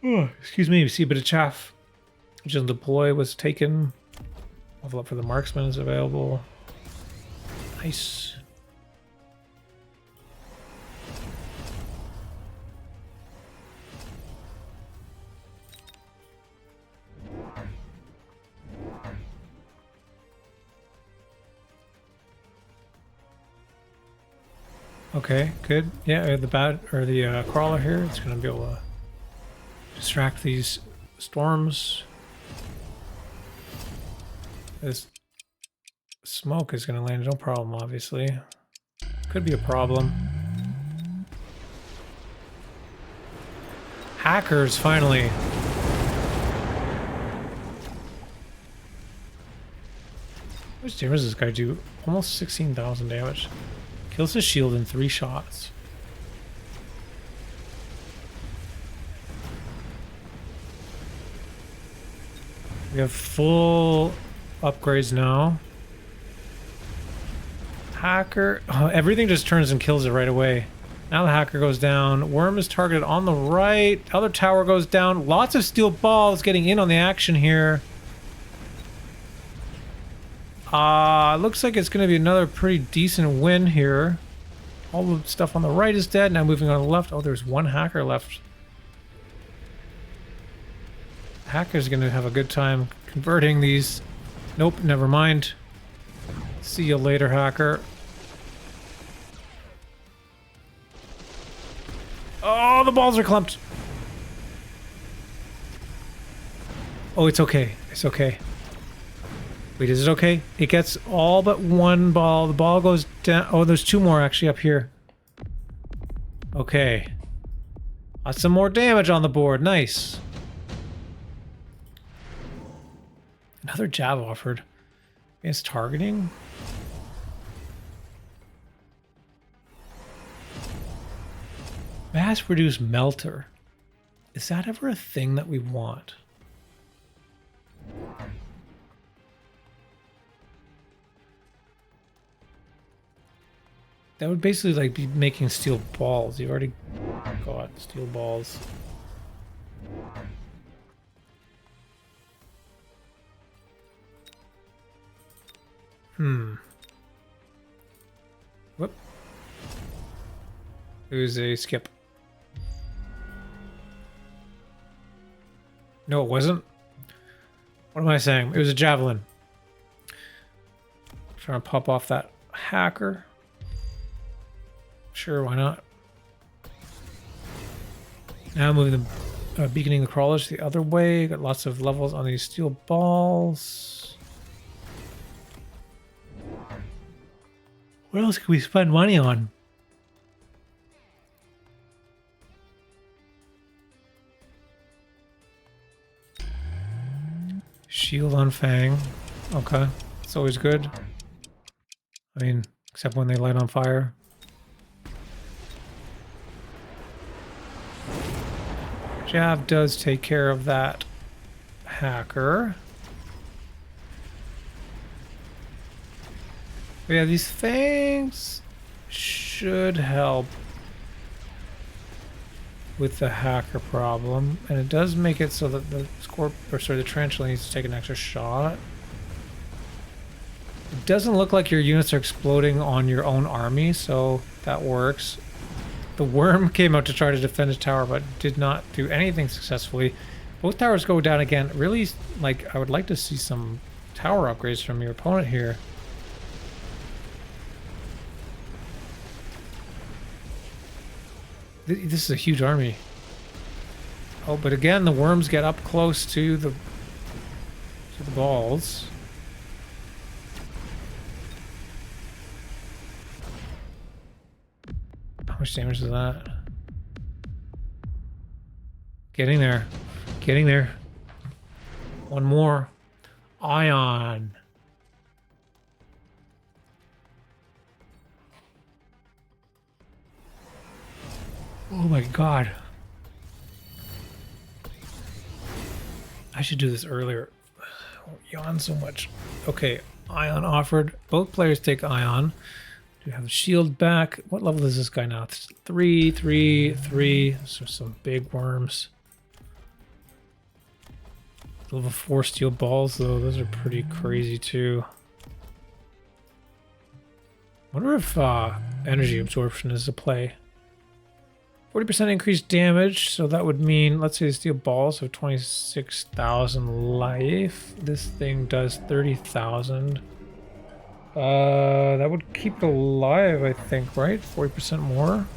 Oh, excuse me, we see a bit of chaff. Additional deploy was taken. Level up for the marksman is available. Nice. Okay, good. Yeah, the bat or the crawler here. It's going to be able to distract these storms. This smoke is going to land no problem, obviously. Could be a problem. Hackers, finally. How much damage does this guy do? Almost 16,000 damage. Kills his shield in 3 shots. We have full upgrades now. Hacker. Oh, everything just turns and kills it right away. Now the hacker goes down. Worm is targeted on the right. Other tower goes down. Lots of steel balls getting in on the action here. Looks like it's going to be another pretty decent win here. All the stuff on the right is dead. Now moving on the left. Oh, there's one hacker left. Hacker's going to have a good time converting these. Nope, never mind. See you later, hacker. Oh, the balls are clumped. Oh, it's okay. It's okay. Wait, is it okay? It gets all but one ball. The ball goes down. Oh, there's 2 more actually up here. Okay. Lots some more damage on the board. Nice. Another jab offered. Against targeting. Mass reduce melter. Is that ever a thing that we want? That would basically like be making steel balls. You've already got steel balls. Whoop. It was a skip. No, it wasn't. What am I saying? It was a javelin. Trying to pop off that hacker. Sure, why not? Now moving the beaconing the crawlers the other way. Got lots of levels on these steel balls. What else can we spend money on? Shield on Fang. Okay. It's always good. I mean, except when they light on fire. Jab does take care of that hacker. But yeah, these fangs should help with the hacker problem, and it does make it so that the the tarantula needs to take an extra shot. It doesn't look like your units are exploding on your own army, so that works. The worm came out to try to defend his tower, but did not do anything successfully. Both towers go down again. Really, like, I would like to see some tower upgrades from your opponent here. This is a huge army. Oh, but again, the worms get up close to the balls. How much damage is that? Getting there. Getting there. One more. Ion. Oh my god. I should do this earlier. I won't yawn so much. Okay, Ion offered. Both players take Ion. Do have a shield back. What level is this guy now? It's 3, 3, 3. So some big worms. Level 4 steel balls though. Those are pretty crazy too. Wonder if energy absorption is a play. 40% increased damage, so that would mean, let's say the steel balls have 26,000 life. This thing does 30,000. That would keep it alive, I think, right? 40% more.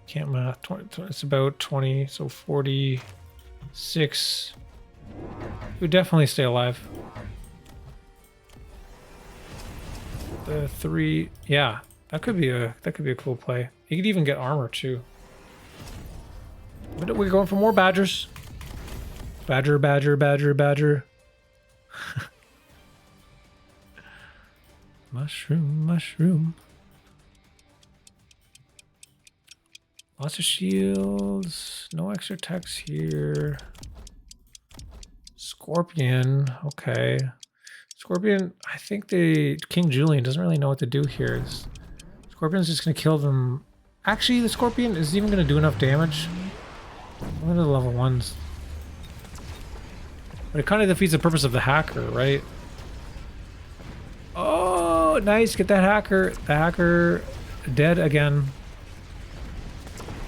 Can't math. 20, it's about 20, so 46. It would definitely stay alive. The 3, yeah, that could be a cool play. You could even get armor too. We're going for more badgers. Badger, badger, badger, badger. Mushroom, mushroom. Lots of shields. No extra text here. Scorpion. Okay. Scorpion, I think the King Julen doesn't really know what to do here. Scorpion's just going to kill them. Actually, the Scorpion is even going to do enough damage. One of the level 1s. But it kind of defeats the purpose of the hacker, right? Oh, nice. Get that hacker. The hacker dead again.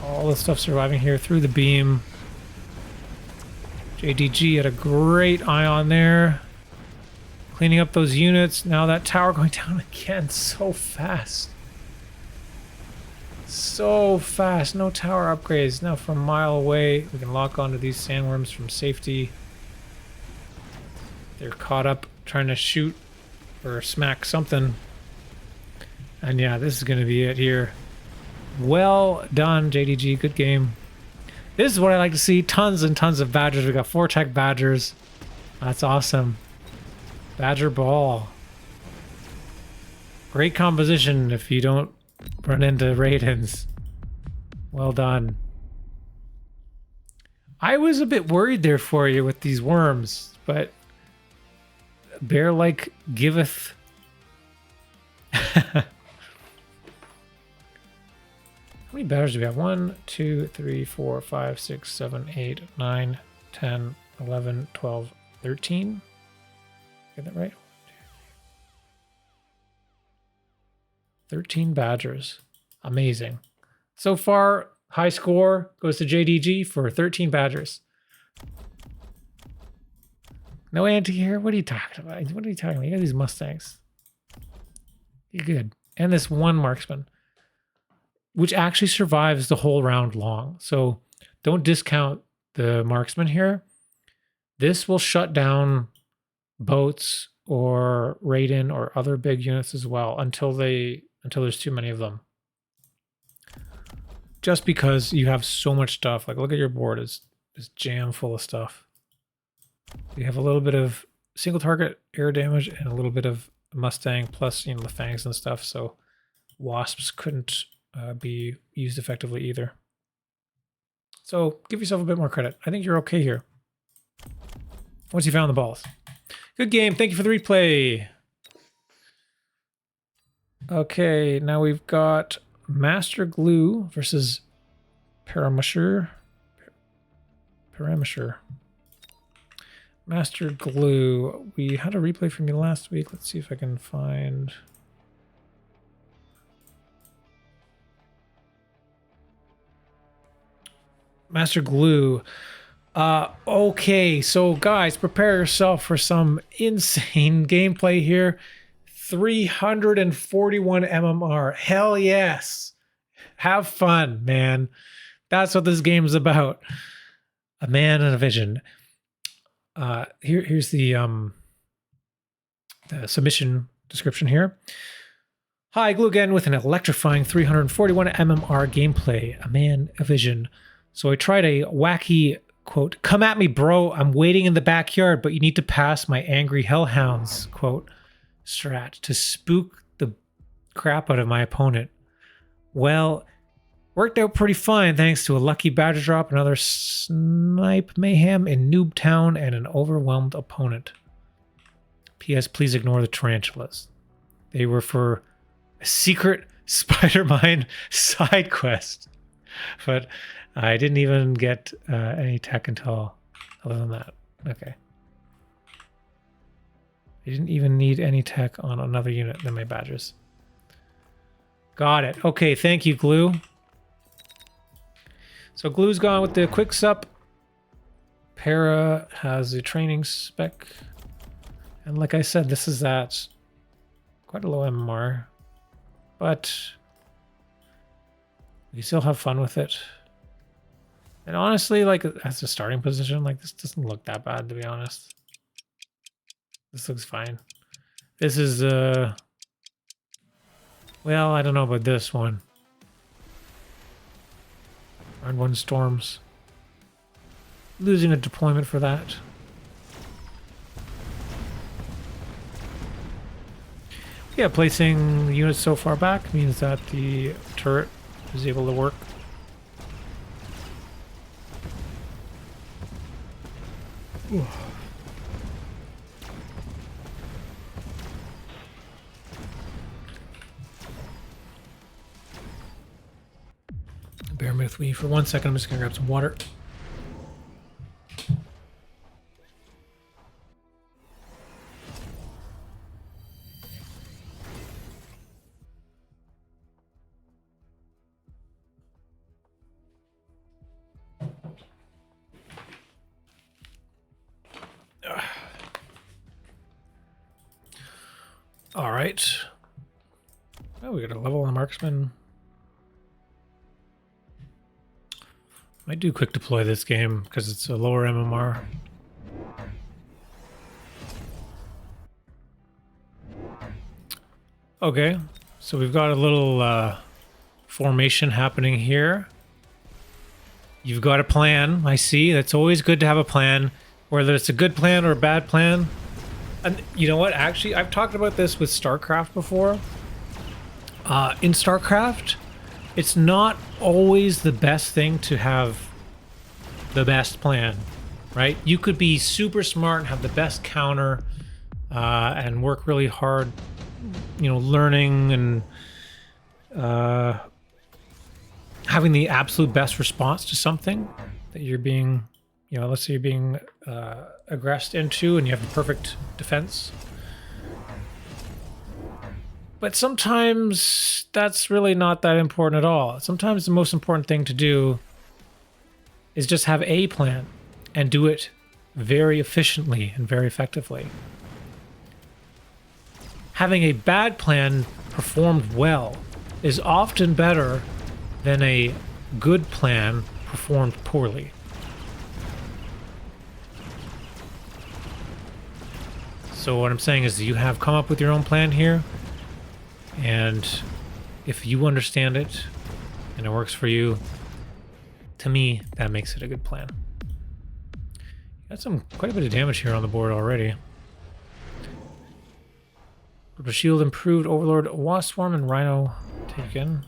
All the stuff surviving here through the beam. JDG had a great eye on there. Cleaning up those units. Now that tower going down again so fast. So fast. No tower upgrades. Now from a mile away, we can lock onto these sandworms from safety. They're caught up trying to shoot or smack something. And yeah, this is going to be it here. Well done, JDG. Good game. This is what I like to see. Tons and tons of badgers. We got 4 tech badgers. That's awesome. Badger ball. Great composition if you don't run into Raidens. Well done. I was a bit worried there for you with these worms, but bear like giveth. How many badgers do we have? 1, 2, 3, 4, 5, 6, 7, 8, 9, 10, 11, 12, 13. Get that right? 13 badgers. Amazing. So far, high score goes to JDG for 13 badgers. No anti here? What are you talking about? What are you talking about? You got these Mustangs. You're good. And this one marksman, which actually survives the whole round long. So don't discount the marksman here. This will shut down boats or Raiden or other big units as well until there's too many of them. Just because you have so much stuff. Like look at your board, it's jam full of stuff. You have a little bit of single target air damage and a little bit of Mustang plus, you know, the fangs and stuff. So wasps couldn't be used effectively either. So give yourself a bit more credit. I think you're okay here. Once you found the balls. Good game. Thank you for the replay. Okay, now we've got MasterGlue versus Paramushir. Paramushir. MasterGlue. We had a replay from you last week. Let's see if I can find... MasterGlue. Okay, so guys, prepare yourself for some insane gameplay here. 341 MMR. Hell yes. Have fun, man. That's what this game is about. A man and a vision. Here's the submission description here. Hi, Glue again with an electrifying 341 MMR gameplay. A man, a vision. So I tried a wacky, quote, come at me, bro. I'm waiting in the backyard, but you need to pass my angry hellhounds, quote, strat to spook the crap out of my opponent. Well, worked out pretty fine thanks to a lucky badger drop, another snipe mayhem in Noob Town, and an overwhelmed opponent. P.S. Please ignore the tarantulas. They were for a secret Spider-Mine side quest. But I didn't even get any tech until other than that. Okay. I didn't even need any tech on another unit than my badgers. Got it. Okay, thank you, Glue. So Glue's gone with the quick sup. Para has a training spec. And like I said, this is at quite a low MMR. But we still have fun with it. And honestly, like, as a starting position, like, this doesn't look that bad, to be honest. This looks fine. This is, well, I don't know about this one. Round 1 storms. losing a deployment for that. Yeah, placing units so far back means that the turret is able to work. Ooh. Bear with me for 1 second. I'm just gonna grab some water. All right. Oh, we got a level on the marksman. Might do quick deploy this game because it's a lower MMR. Okay, so we've got a little formation happening here. You've got a plan, I see. That's always good to have a plan, whether it's a good plan or a bad plan. And you know what? Actually, I've talked about this with StarCraft before. In StarCraft, it's not always the best thing to have the best plan, right? You could be super smart and have the best counter and work really hard, you know, learning and having the absolute best response to something that you're being, you know, let's say you're being aggressed into and you have the perfect defense. But sometimes that's really not that important at all. Sometimes the most important thing to do is just have a plan and do it very efficiently and very effectively. Having a bad plan performed well is often better than a good plan performed poorly. So what I'm saying is you have come up with your own plan here, and if you understand it and it works for you, to me, that makes it a good plan. Got quite a bit of damage here on the board already. Purple Shield improved, Overlord, Wasp Swarm, and Rhino taken.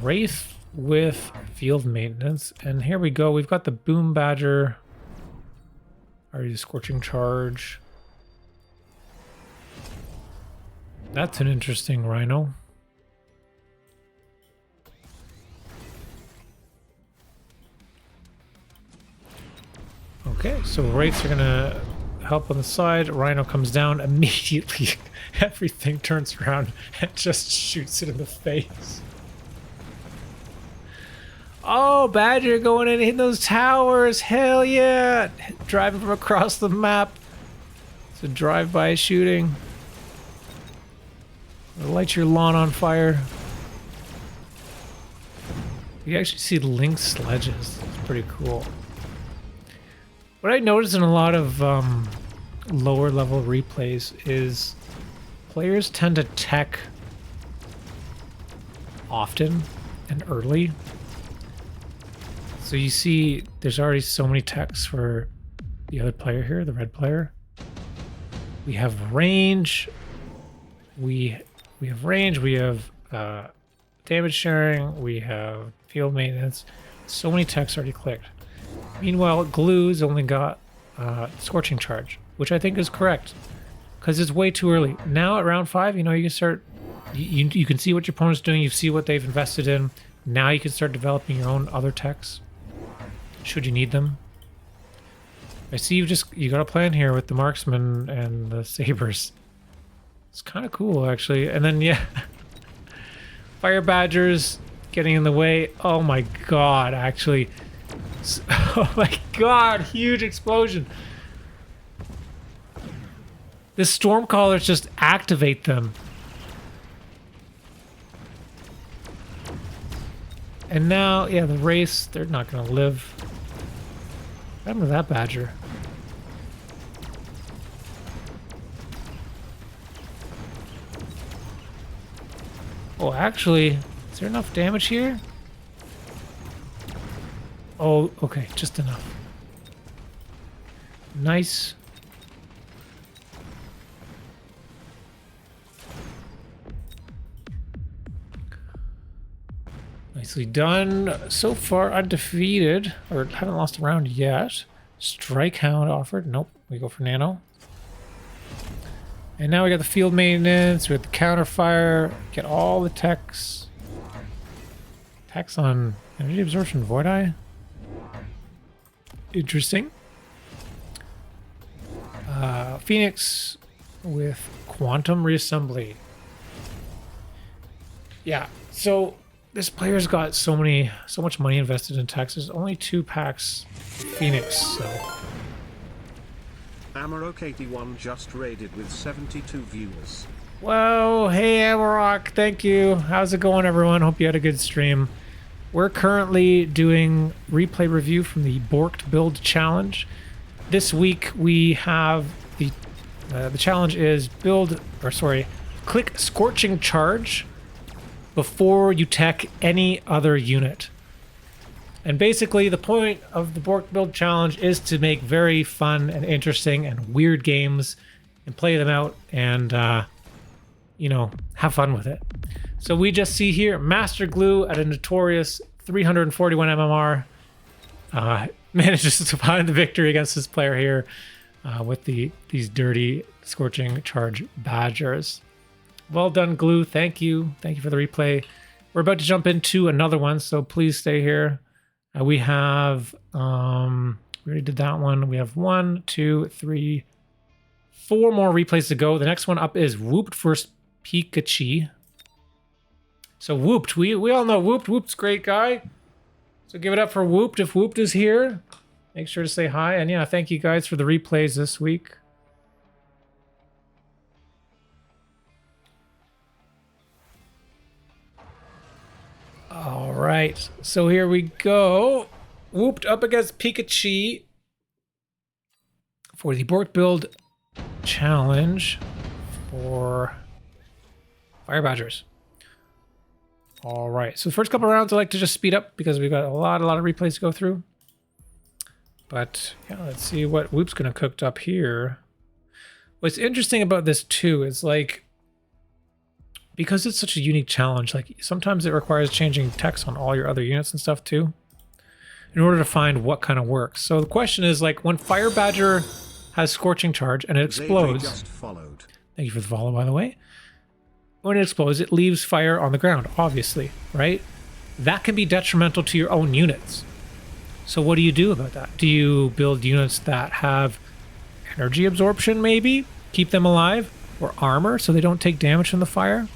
Wraith with Field Maintenance, and here we go. We've got the Boom Badger. Already Scorching Charge. That's an interesting Rhino. Okay, so Wraiths are gonna help on the side. Rhino comes down immediately. Everything turns around and just shoots it in the face. Oh, Badger going in and hitting those towers. Hell yeah. Driving from across the map. It's a drive-by shooting. Light your lawn on fire. You actually see Lynx sledges. It's pretty cool. What I noticed in a lot of lower level replays is players tend to tech often and early. So you see there's already so many techs for the other player here, the red player. We have range. We have range, we have damage sharing, we have field maintenance. So many techs already clicked. Meanwhile, Glue's only got Scorching Charge, which I think is correct, because it's way too early. Now at round 5, you know, you can start, you can see what your opponent's doing, you see what they've invested in. Now you can start developing your own other techs, should you need them. I see you got a plan here with the marksman and the sabers. It's kind of cool, actually. And then, yeah, Fire Badgers getting in the way. Oh my god, actually. Oh my god, huge explosion. The Stormcallers just activate them. And now, yeah, the race, they're not going to live. What happened to that Badger? Oh, actually, is there enough damage here? Oh, okay, just enough. Nice. Nicely done. So far undefeated, or haven't lost a round yet. Strike Hound offered. Nope, we go for Nano. And now we got the field maintenance with the counter fire. Get all the techs. Techs on energy absorption, Void Eye. Interesting. Phoenix with quantum reassembly. Yeah, so this player's got so much money invested in techs. There's only 2 packs Phoenix, so. Amarok81 just raided with 72 viewers. Whoa, hey Amarok, thank you. How's it going, everyone? Hope you had a good stream. We're currently doing replay review from the Borked Build challenge. This week we have the challenge is click Scorching Charge before you tech any other unit. And basically the point of the Borked Build challenge is to make very fun and interesting and weird games and play them out and you know, have fun with it. So we just see here MasterGlue at a notorious 341 MMR manages to find the victory against this player here with these dirty Scorching Charge Badgers. Well done, Glue. Thank you. Thank you for the replay. We're about to jump into another one, so please stay here. We have, we already did that one. We have 1, 2, 3, 4 more replays to go. The next one up is Whooped versus Pikachy. So Whooped, we all know Whooped. Whooped's a great guy. So give it up for Whooped if Whooped is here. Make sure to say hi. And yeah, thank you guys for the replays this week. All right, so here we go. Whooped up against Pikachy for the Borked Build challenge for Fire Badgers. All right, so the first couple rounds I like to just speed up because we've got a lot of replays to go through. But yeah, let's see what Whoop's gonna cooked up here. What's interesting about this too is like, because it's such a unique challenge, like sometimes it requires changing text on all your other units and stuff too, in order to find what kind of works. So the question is like when Fire Badger has Scorching Charge and it explodes. Just followed. Thank you for the follow, by the way. When it explodes, it leaves fire on the ground, obviously, right? That can be detrimental to your own units. So what do you do about that? Do you build units that have energy absorption, maybe? Keep them alive? Or armor so they don't take damage from the fire?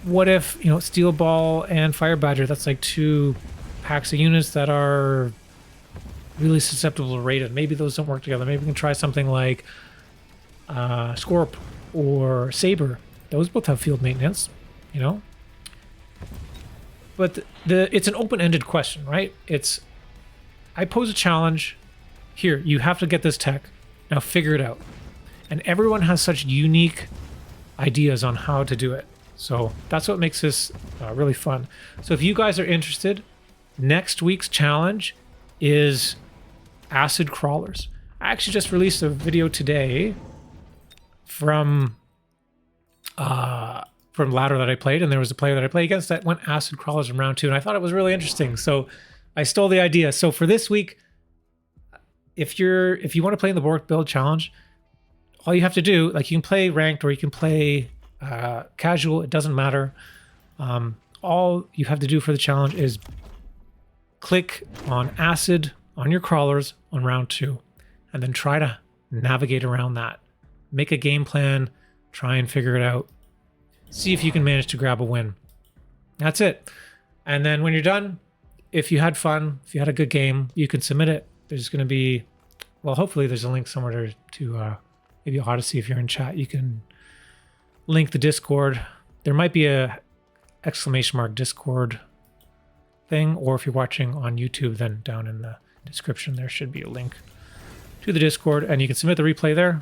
What if, you know, Steel Ball and Fire Badger, that's like 2 packs of units that are really susceptible to rated. Maybe those don't work together. Maybe we can try something like Scorp or Saber. Those both have field maintenance, you know? But it's an open-ended question, right? It's, I pose a challenge. Here, you have to get this tech. Now figure it out. And everyone has such unique ideas on how to do it. So that's what makes this really fun. So if you guys are interested, next week's challenge is acid crawlers. I actually just released a video today from ladder that I played, and there was a player that I played against that went acid crawlers in round 2, and I thought it was really interesting. So I stole the idea. So for this week, if you want to play in the Borked Build challenge, all you have to do, like, you can play ranked or you can play casual, it doesn't matter. All you have to do for the challenge is click on acid on your crawlers on round 2, and then try to navigate around that. Make a game plan, try and figure it out. See if you can manage to grab a win. That's it. And then when you're done, if you had fun, if you had a good game, you can submit it. There's going to be, well, hopefully there's a link somewhere to maybe Odyssey. If you're in chat, you can link the Discord. There might be a ! Discord thing, or if you're watching on YouTube, then down in the description there should be a link to the Discord, and you can submit the replay there.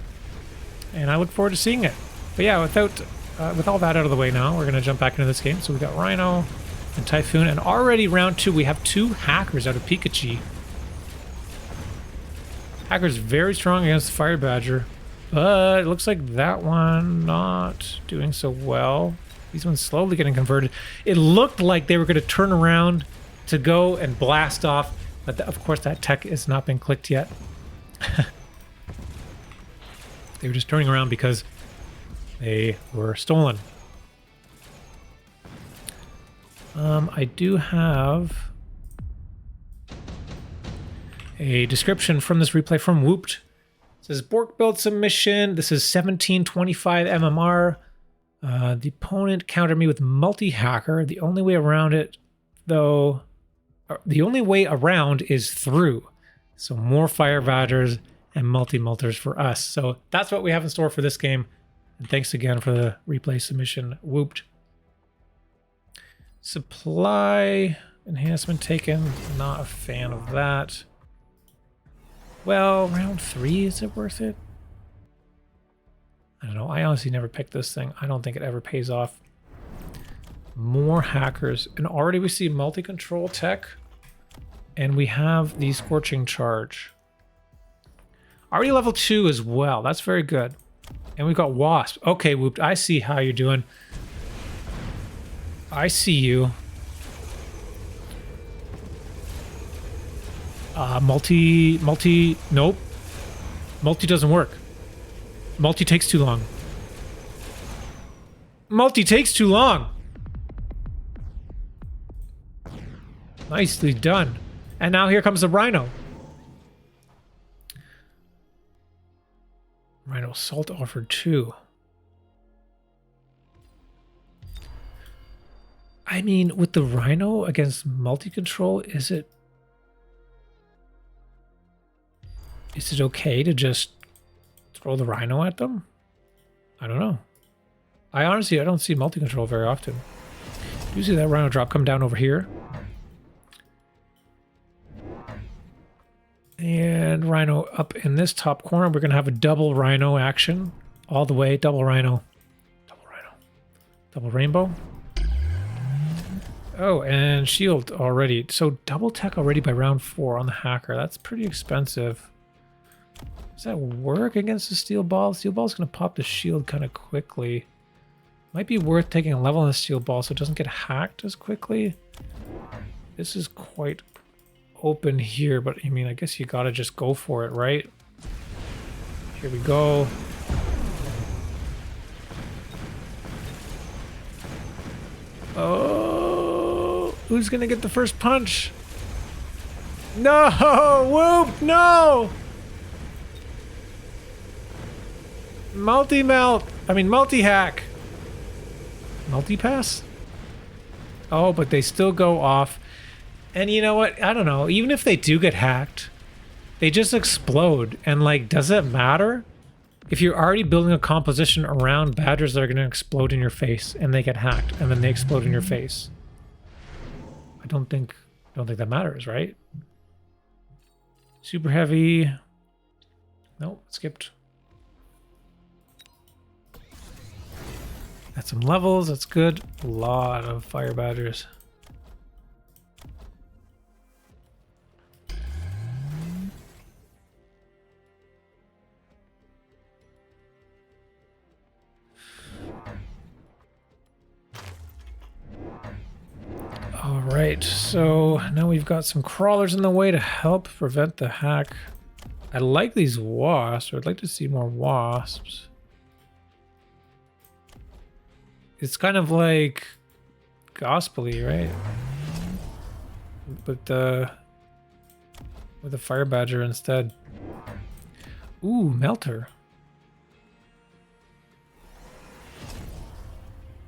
And I look forward to seeing it. But yeah, with all that out of the way now, we're going to jump back into this game. So we got Rhino, and Typhoon. And already round 2, we have 2 hackers out of Pikachy. Hacker's very strong against Fire Badger, but it looks like that one not doing so well. These ones slowly getting converted. It looked like they were going to turn around to go and blast off, but of course that tech has not been clicked yet. They were just turning around because they were stolen. I do have a description from this replay from Whooped. It says, Borked Build submission. This is 1725 MMR. The opponent countered me with multi-hacker. The only way around it, though, the only way around is through. So more Fire Badgers and multi-multers for us. So that's what we have in store for this game. And thanks again for the replay submission, Whooped. Supply enhancement taken. Not a fan of that. Well, round 3, is it worth it? I don't know. I honestly never picked this thing. I don't think it ever pays off. More hackers. And already we see multi-control tech. And we have the Scorching Charge. Already level 2 as well. That's very good. And we've got Wasp. Okay, Whooped. I see how you're doing. I see you. Nope. Multi doesn't work. Multi takes too long. Multi takes too long. Nicely done. And now here comes the Rhino. Rhino Assault offered 2. I mean, with the Rhino against multi-control, is it okay to just throw the Rhino at them? I don't know. I don't see multi-control very often. You see that Rhino drop come down over here. And Rhino up in this top corner. We're going to have a double Rhino action all the way. Double Rhino. Double Rhino. Double Rainbow. Oh, and shield already. So double tech already by round 4 on the hacker. That's pretty expensive. Does that work against the steel ball? Steel ball's going to pop the shield kind of quickly. Might be worth taking a level on the steel ball so it doesn't get hacked as quickly. This is quite open here, but I mean, I guess you gotta just go for it, right? Here we go. Oh, who's gonna get the first punch? No, Whoop, no! Multi-hack. Multi-pass? Oh, but they still go off. And you know what? I don't know. Even if they do get hacked, they just explode. And like, does it matter? If you're already building a composition around badgers that are going to explode in your face and they get hacked and then they explode in your face. I don't think that matters, right? Super heavy. Nope, skipped. Got some levels, that's good. A lot of fire badgers. All right, so now we've got some crawlers in the way to help prevent the hack. I like these wasps. I'd like to see more wasps. It's kind of like gospel-y, right? With the fire badger instead. Ooh, melter.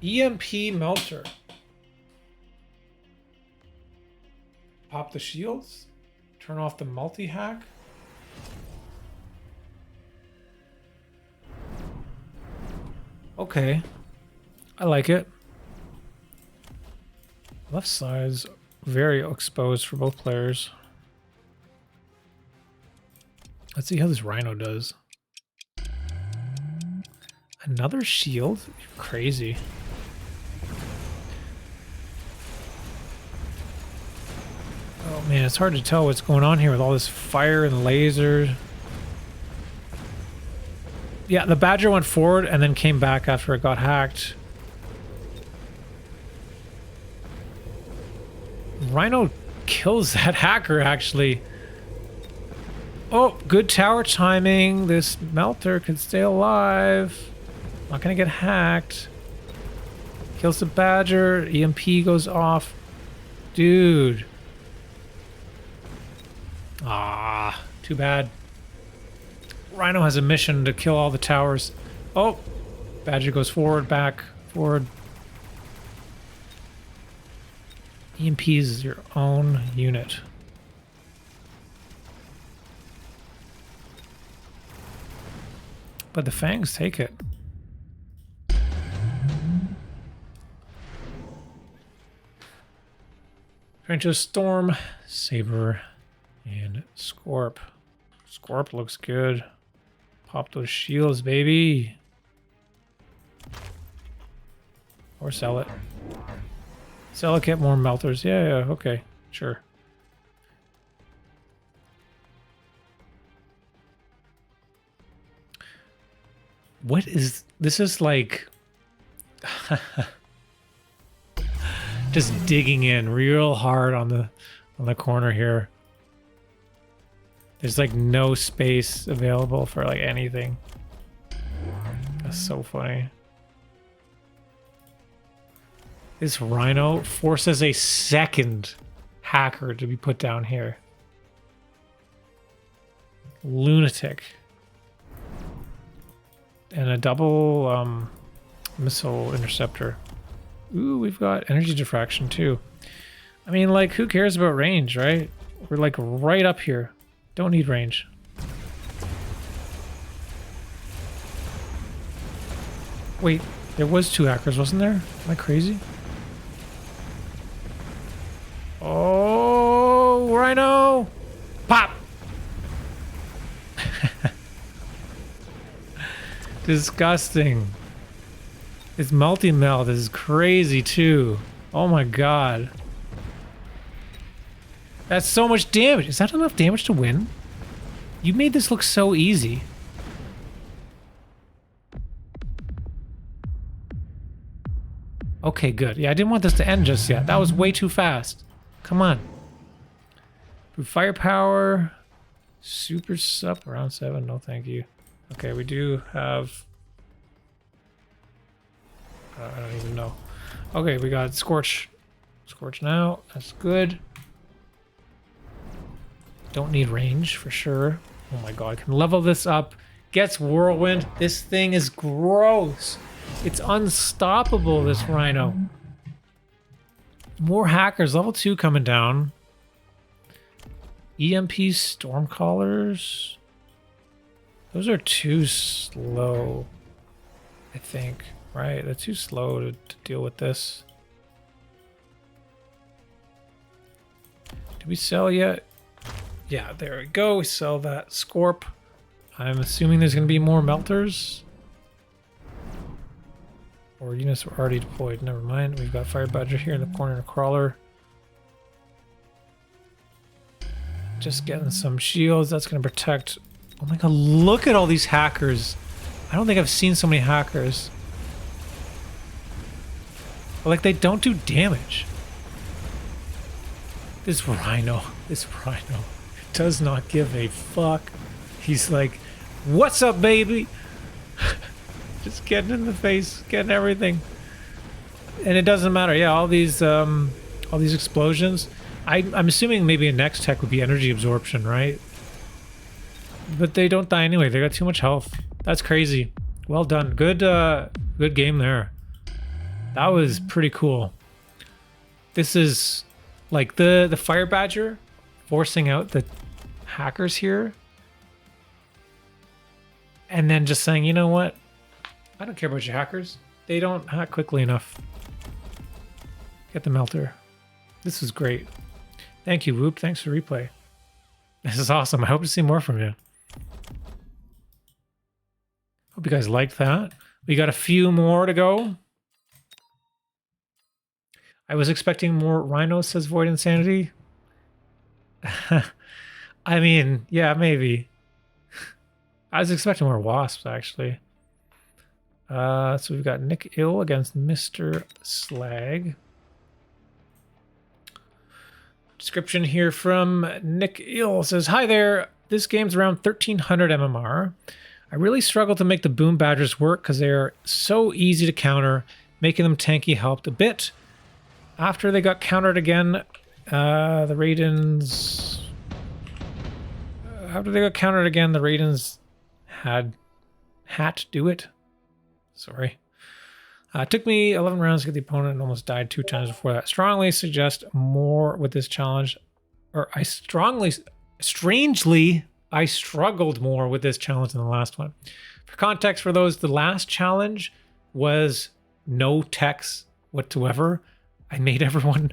EMP melter. Pop the shields. Turn off the multi-hack. Okay. I like it. Left side's very exposed for both players. Let's see how this Rhino does. Another shield? You're crazy. Man, it's hard to tell what's going on here with all this fire and lasers. Yeah, the Badger went forward and then came back after it got hacked. Rhino kills that hacker, actually. Oh, good tower timing. This melter could stay alive. Not gonna get hacked. Kills the Badger. EMP goes off. Dude. Ah, too bad. Rhino has a mission to kill all the towers. Oh, Badger goes forward, back, forward. EMP is your own unit. But the Fangs take it. Trencho Storm, Saber, and Scorp. Scorp looks good. Pop those shields, baby. Or sell it. Sell it, get more melters. Yeah, okay, sure. What is this? Is like just digging in real hard on the corner here. There's like no space available for like anything. That's so funny. This Rhino forces a second hacker to be put down here. Lunatic. And a double missile interceptor. Ooh, we've got energy diffraction too. I mean, like, who cares about range, right? We're like right up here. Don't need range. Wait, there was 2 hackers, wasn't there? Am I crazy? Oh, Rhino! Pop! Disgusting. It's multi-melt is crazy too. Oh my god. That's so much damage. Is that enough damage to win? You made this look so easy. Okay, good. Yeah, I didn't want this to end just yet. That was way too fast. Come on. Firepower. Super sup. Round 7. No, thank you. Okay, we do have... I don't even know. Okay, we got Scorch. Scorch now. That's good. Don't need range for sure. Oh my god, I can level this up. Gets Whirlwind. This thing is gross. It's unstoppable, this Rhino. More hackers. Level 2 coming down. EMP Stormcallers. Those are too slow, I think. Right? They're too slow to deal with this. Did we sell yet? Yeah, there we go. We sell that Scorp. I'm assuming there's going to be more melters. Or units were already deployed. Never mind. We've got Fire Badger here in the corner, and a Crawler. Just getting some shields. That's going to protect... Oh my god, look at all these hackers. I don't think I've seen so many hackers. But like, they don't do damage. This Rhino does not give a fuck. He's like, what's up, baby? Just getting in the face, getting everything. And it doesn't matter. Yeah, all these explosions. I'm assuming maybe a next tech would be energy absorption, right? But they don't die anyway. They got too much health. That's crazy. Well done. Good game there. That was pretty cool. This is like the Fire Badger forcing out the hackers here. And then just saying, you know what? I don't care about your hackers. They don't hack quickly enough. Get the melter. This is great. Thank you, Whoop. Thanks for replay. This is awesome. I hope to see more from you. Hope you guys liked that. We got a few more to go. I was expecting more rhinos, says Void Insanity. I mean, yeah, maybe. I was expecting more wasps, actually. So we've got NicIll against MrSlag. Description here from NicIll says, "Hi there. This game's around 1300 MMR. I really struggle to make the boom badgers work because they are so easy to counter. Making them tanky helped a bit. After they got countered again, the Raidens... after they got countered again, the Raidens had to do it. Sorry. It took me 11 rounds to get the opponent and almost died 2 times before that. Strongly suggest more with this challenge. Or strangely, I struggled more with this challenge than the last one. For context for those, the last challenge was no text whatsoever. I made everyone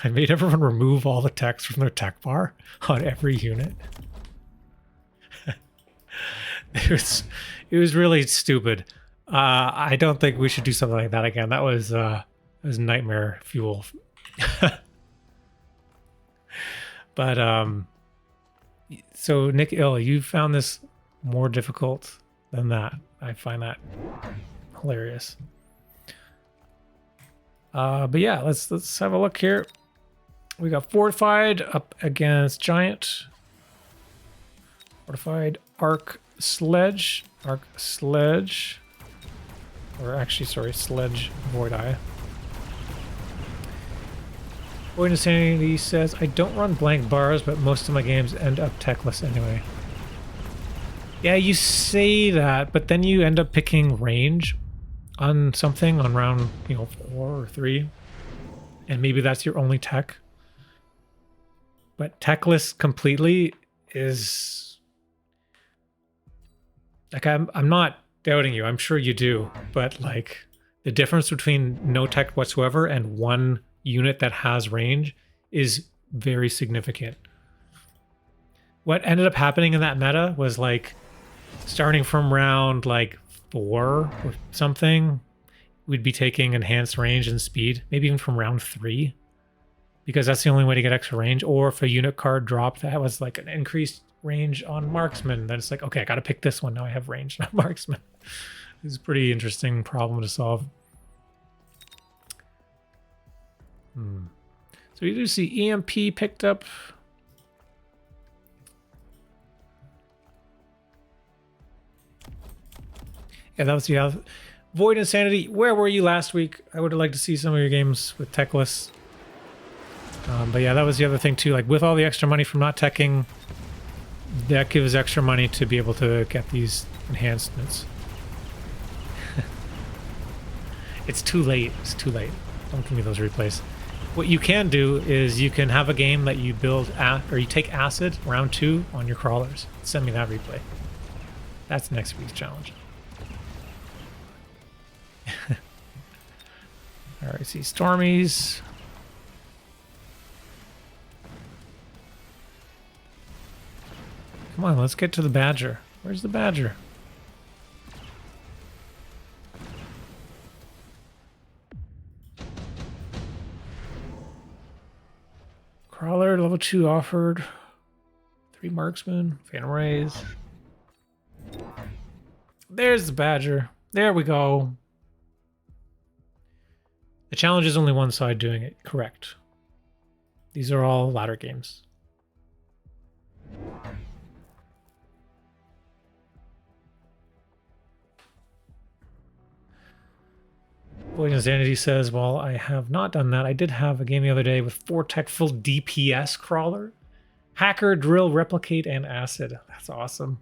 remove all the text from their tech bar on every unit. It was really stupid. I don't think we should do something like that again. That was nightmare fuel. But so NicIll, you found this more difficult than that. I find that hilarious. But yeah, let's have a look here. We got Fortified up against Giant. Fortified Arc Sledge. Or actually, sorry, Sledge Void Eye. Void Insanity says, I don't run blank bars, but most of my games end up techless anyway. Yeah, you say that, but then you end up picking range on something on round, 4 or 3. And maybe that's your only tech. But techless completely is... like, I'm not doubting you. I'm sure you do. But, like, the difference between no tech whatsoever and one unit that has range is very significant. What ended up happening in that meta was, like, starting from round, 4 or something, we'd be taking enhanced range and speed, maybe even from round 3, because that's the only way to get extra range. Or if a unit card dropped that was like an increased range on marksman, then it's like, okay, I got to pick this one. Now I have range on marksman. It's a pretty interesting problem to solve. So you do see EMP picked up. Yeah, that was the Void Insanity. Where were you last week? I would have liked to see some of your games with techless. But yeah, that was the other thing too. Like, with all the extra money from not teching, that gives extra money to be able to get these enhancements. It's too late. It's too late. Don't give me those replays. What you can do is you can have a game that you build or you take acid round 2 on your crawlers. Send me that replay. That's next week's challenge. All right, see Stormies. Come on, let's get to the Badger. Where's the Badger? Crawler, level 2 offered. 3 marksman, Phantom Rays. There's the Badger. There we go. The challenge is only one side doing it. Correct. These are all ladder games. Void Insanity says, well, I have not done that. I did have a game the other day with 4 tech full DPS crawler. Hacker, drill, replicate, and acid. That's awesome.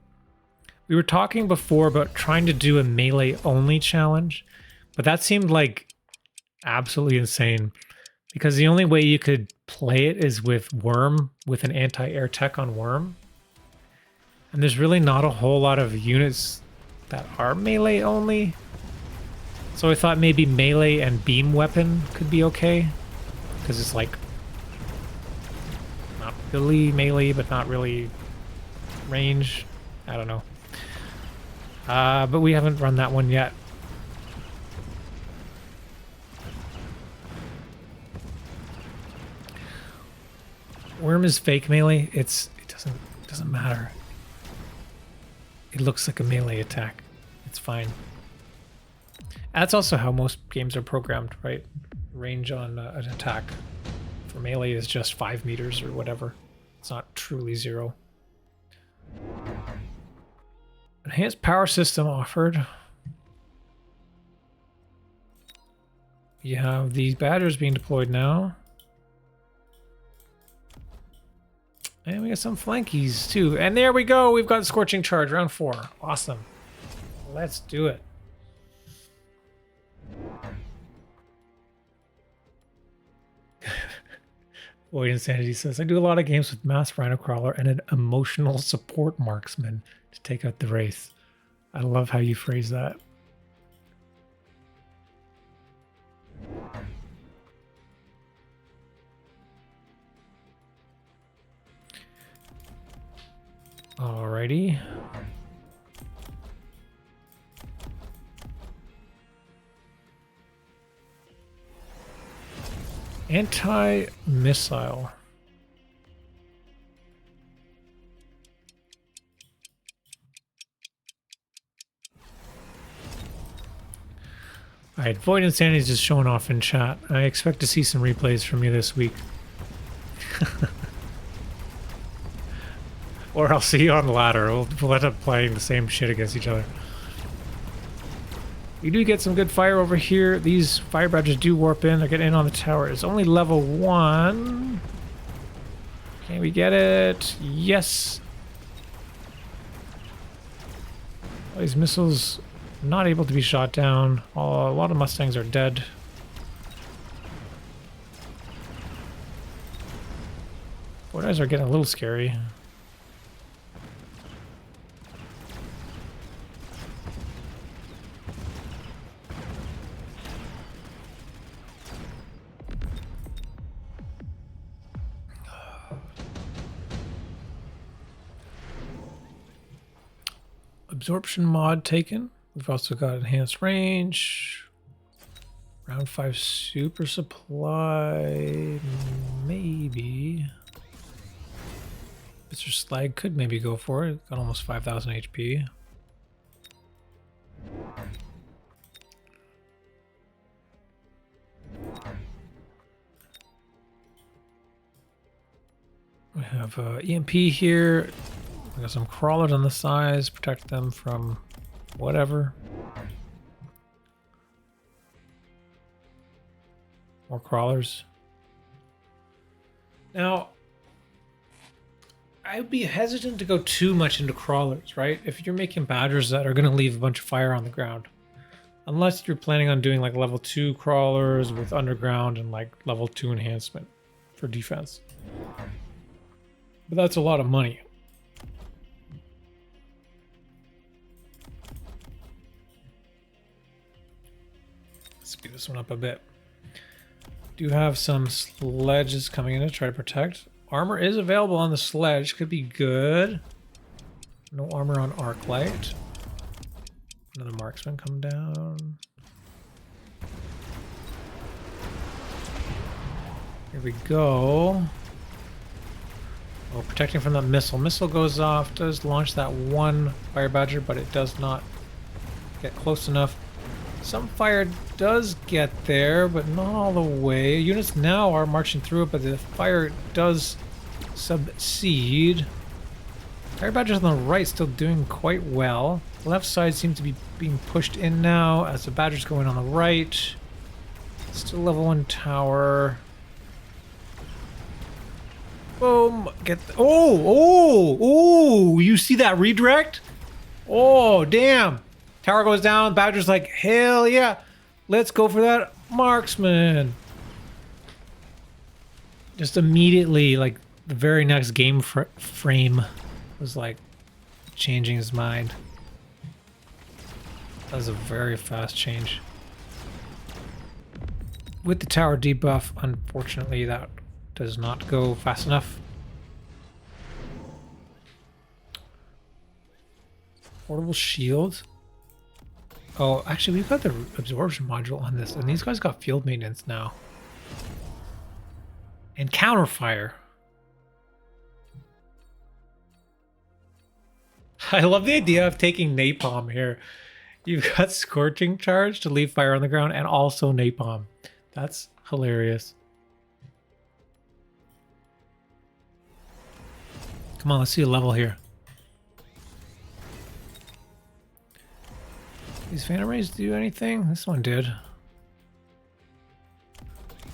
We were talking before about trying to do a melee only challenge, but that seemed like absolutely insane because the only way you could play it is with Worm, with an anti-air tech on Worm. And there's really not a whole lot of units that are melee only. So I thought maybe melee and beam weapon could be okay, because it's like not really melee, but not really range. I don't know. But we haven't run that one yet. Worm is fake melee. It doesn't matter. It looks like a melee attack. It's fine. That's also how most games are programmed, right? Range on an attack for melee is just 5 meters or whatever. It's not truly 0. Enhanced power system offered. You have these badgers being deployed now. And we got some flankies too. And there we go. We've got Scorching Charge, round 4. Awesome. Let's do it. Void Insanity says, I do a lot of games with Mass Rhino Crawler and an emotional support marksman to take out the Wraith. I love how you phrase that. Alrighty. Anti-missile. Alright, Void Insanity is just showing off in chat. I expect to see some replays from you this week. Or I'll see you on the ladder. We'll end up playing the same shit against each other. We do get some good fire over here. These fire badgers do warp in. They're getting in on the tower. It's only level 1. Can we get it? Yes. All these missiles not able to be shot down. A lot of Mustangs are dead. Board eyes are getting a little scary. Absorption mod taken. We've also got enhanced range. Round 5 super supply. Maybe. MrSlag could maybe go for it. Got almost 5,000 HP. We have EMP here. We got some crawlers on the sides, protect them from whatever. More crawlers. Now, I'd be hesitant to go too much into crawlers, right? If you're making badgers that are going to leave a bunch of fire on the ground. Unless you're planning on doing like level 2 crawlers with underground and like level 2 enhancement for defense. But that's a lot of money. Speed this one up a bit. Do have some sledges coming in to try to protect. Armor is available on the sledge, could be good. No armor on Arclight. Another marksman come down. Here we go. Oh, protecting from that missile. Missile goes off, does launch that one fire badger, but it does not get close enough. Some fire does get there, but not all the way. Units now are marching through it, but the fire does subside. Fire badgers on the right still doing quite well. The left side seems to be being pushed in now as the badgers going on the right. Still level 1 tower. Boom. Oh, you see that redirect? Oh, damn. Tower goes down, badger's like, hell yeah, let's go for that marksman. Just immediately, like, the very next game frame was like changing his mind. That was a very fast change. With the tower debuff, unfortunately, that does not go fast enough. Portable shield. Oh, actually, we've got the absorption module on this, and these guys got field maintenance now. And counterfire. I love the idea of taking napalm here. You've got scorching charge to leave fire on the ground and also napalm. That's hilarious. Come on, let's see a level here. These Phantom Rays do anything? This one did.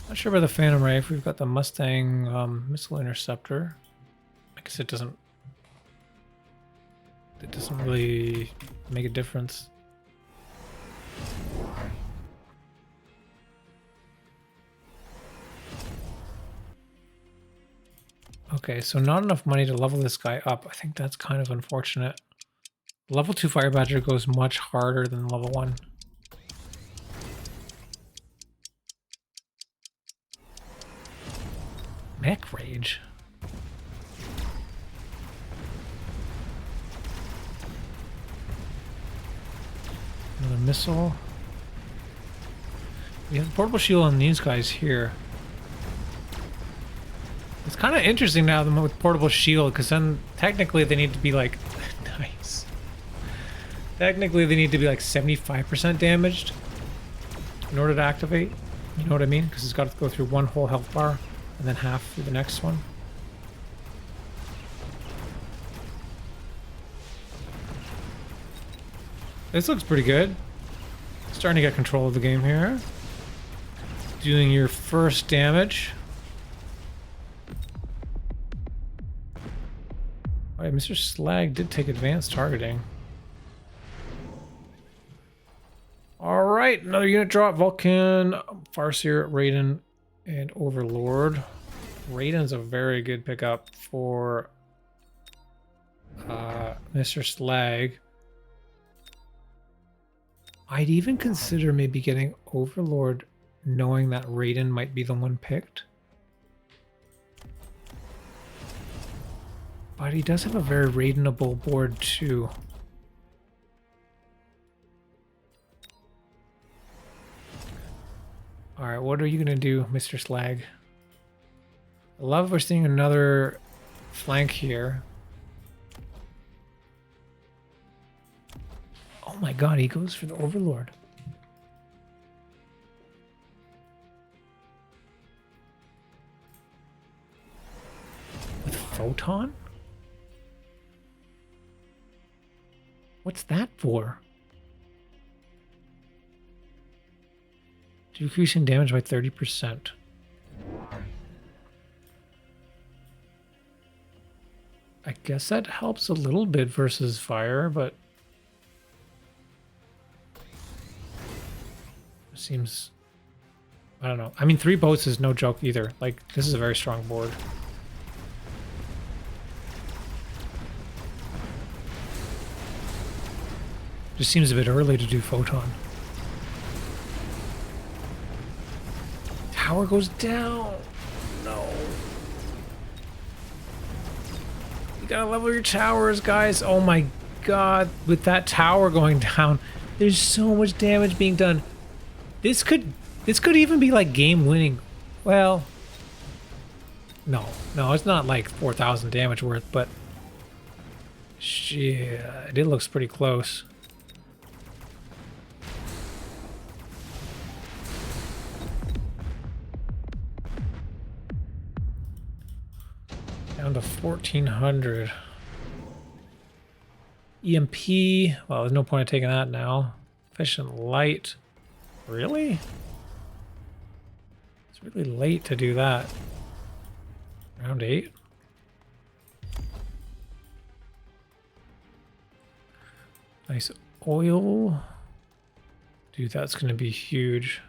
Not sure about the Phantom Ray if we've got the Mustang missile interceptor. I guess it doesn't really make a difference. Okay, so not enough money to level this guy up. I think that's kind of unfortunate. Level 2 Fire Badger goes much harder than level 1. Mech Rage. Another missile. We have a portable shield on these guys here. It's kind of interesting now with portable shield, because then technically they need to be like nice. Technically they need to be like 75% damaged in order to activate. You know what I mean? Because it's got to go through one whole health bar and then half through the next one. This looks pretty good. Starting to get control of the game here. Doing your first damage. Alright, MrSlag did take advanced targeting. Alright, another unit drop. Vulcan, Farseer, Raiden, and Overlord. Raiden's a very good pickup for MrSlag. I'd even consider maybe getting Overlord knowing that Raiden might be the one picked. But he does have a very Raidenable board too. Alright, what are you going to do, MrSlag? I love we're seeing another flank here. Oh my god, he goes for the Overlord. With Photon? What's that for? Decreasing damage by 30%. I guess that helps a little bit versus fire, but seems, I don't know. I mean, 3 boats is no joke either. Like, this is a very strong board. Just seems a bit early to do Photon. Tower goes down. No. You gotta level your towers, guys. Oh my god. With that tower going down, there's so much damage being done. This could even be like game winning. Well, no, it's not like 4,000 damage worth, but shit, it looks pretty close. Down to 1,400. EMP. Well, there's no point in taking that now. Efficient light. Really? It's really late to do that. Round 8. Nice oil. Dude, that's going to be huge.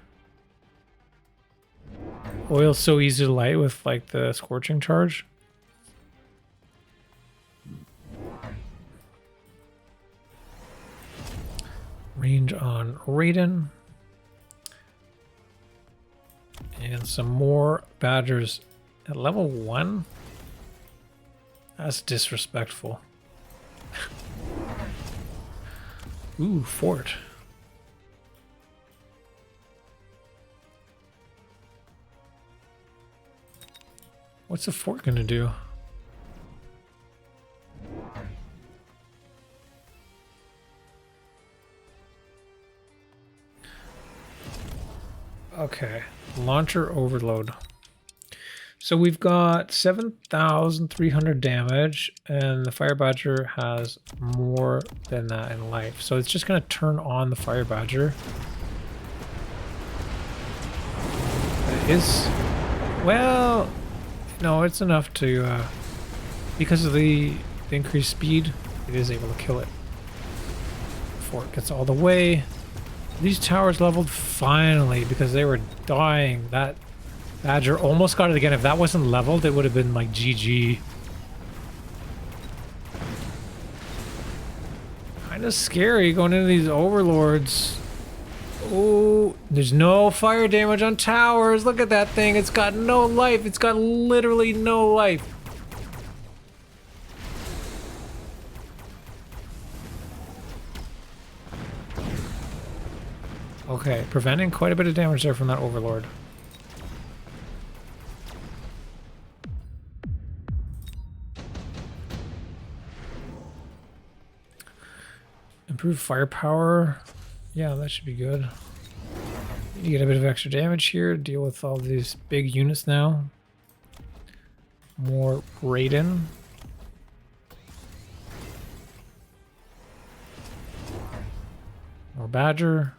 Oil's so easy to light with like the scorching charge. Range on Raiden. And some more Badgers at level 1? That's disrespectful. Ooh, fort. What's the fort gonna do? Okay, launcher overload. So we've got 7,300 damage, and the Fire Badger has more than that in life. So it's just going to turn on the Fire Badger. It is, well, no, it's enough to, because of the increased speed, it is able to kill it before it gets all the way. These towers leveled finally because they were dying. That Badger almost got it again. If that wasn't leveled, it would have been like GG. Kind of scary going into these overlords. Oh, there's no fire damage on towers. Look at that thing. It's got no life. It's got literally no life. Okay, preventing quite a bit of damage there from that overlord. Improve firepower. Yeah, that should be good. You get a bit of extra damage here. Deal with all these big units now. More Raiden. More Badger.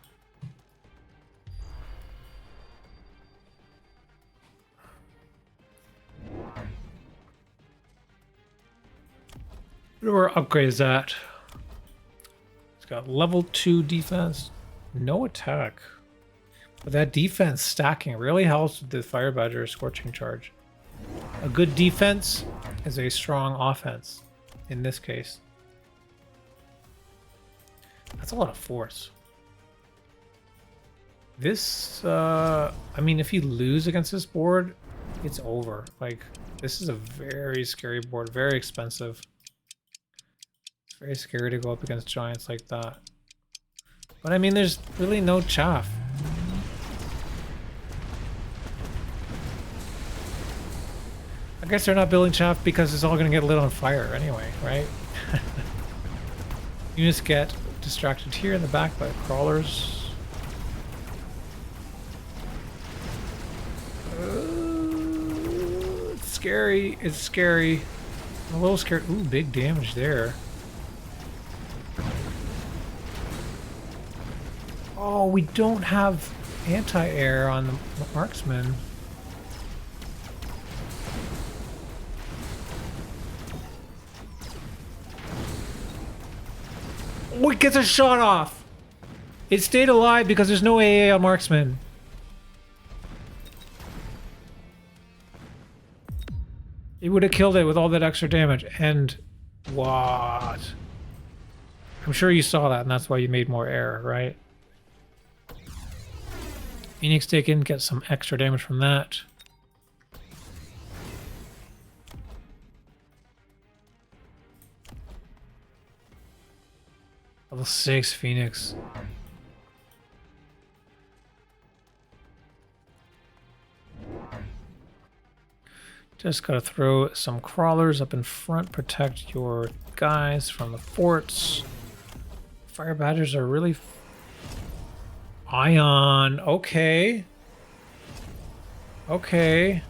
What are our upgrades at? It's got level 2 defense, no attack. But that defense stacking really helps with the Fire Badger Scorching Charge. A good defense is a strong offense in this case. That's a lot of force. This, I mean, if you lose against this board, it's over. Like, this is a very scary board, very expensive. Very scary to go up against giants like that. But I mean, there's really no chaff. I guess they're not building chaff because it's all going to get lit on fire anyway, right? Units get distracted here in the back by crawlers. It's scary. It's scary. I'm a little scared. Ooh, big damage there. Oh, we don't have anti-air on the marksman. Oh, it gets a shot off. It stayed alive because there's no AA on marksman. It would have killed it with all that extra damage. And what? I'm sure you saw that, and that's why you made more air, right? Phoenix taken, get some extra damage from that. Level 6 Phoenix. Just gotta throw some crawlers up in front, protect your guys from the forts. Fire Badgers are really... Ion, okay. Okay.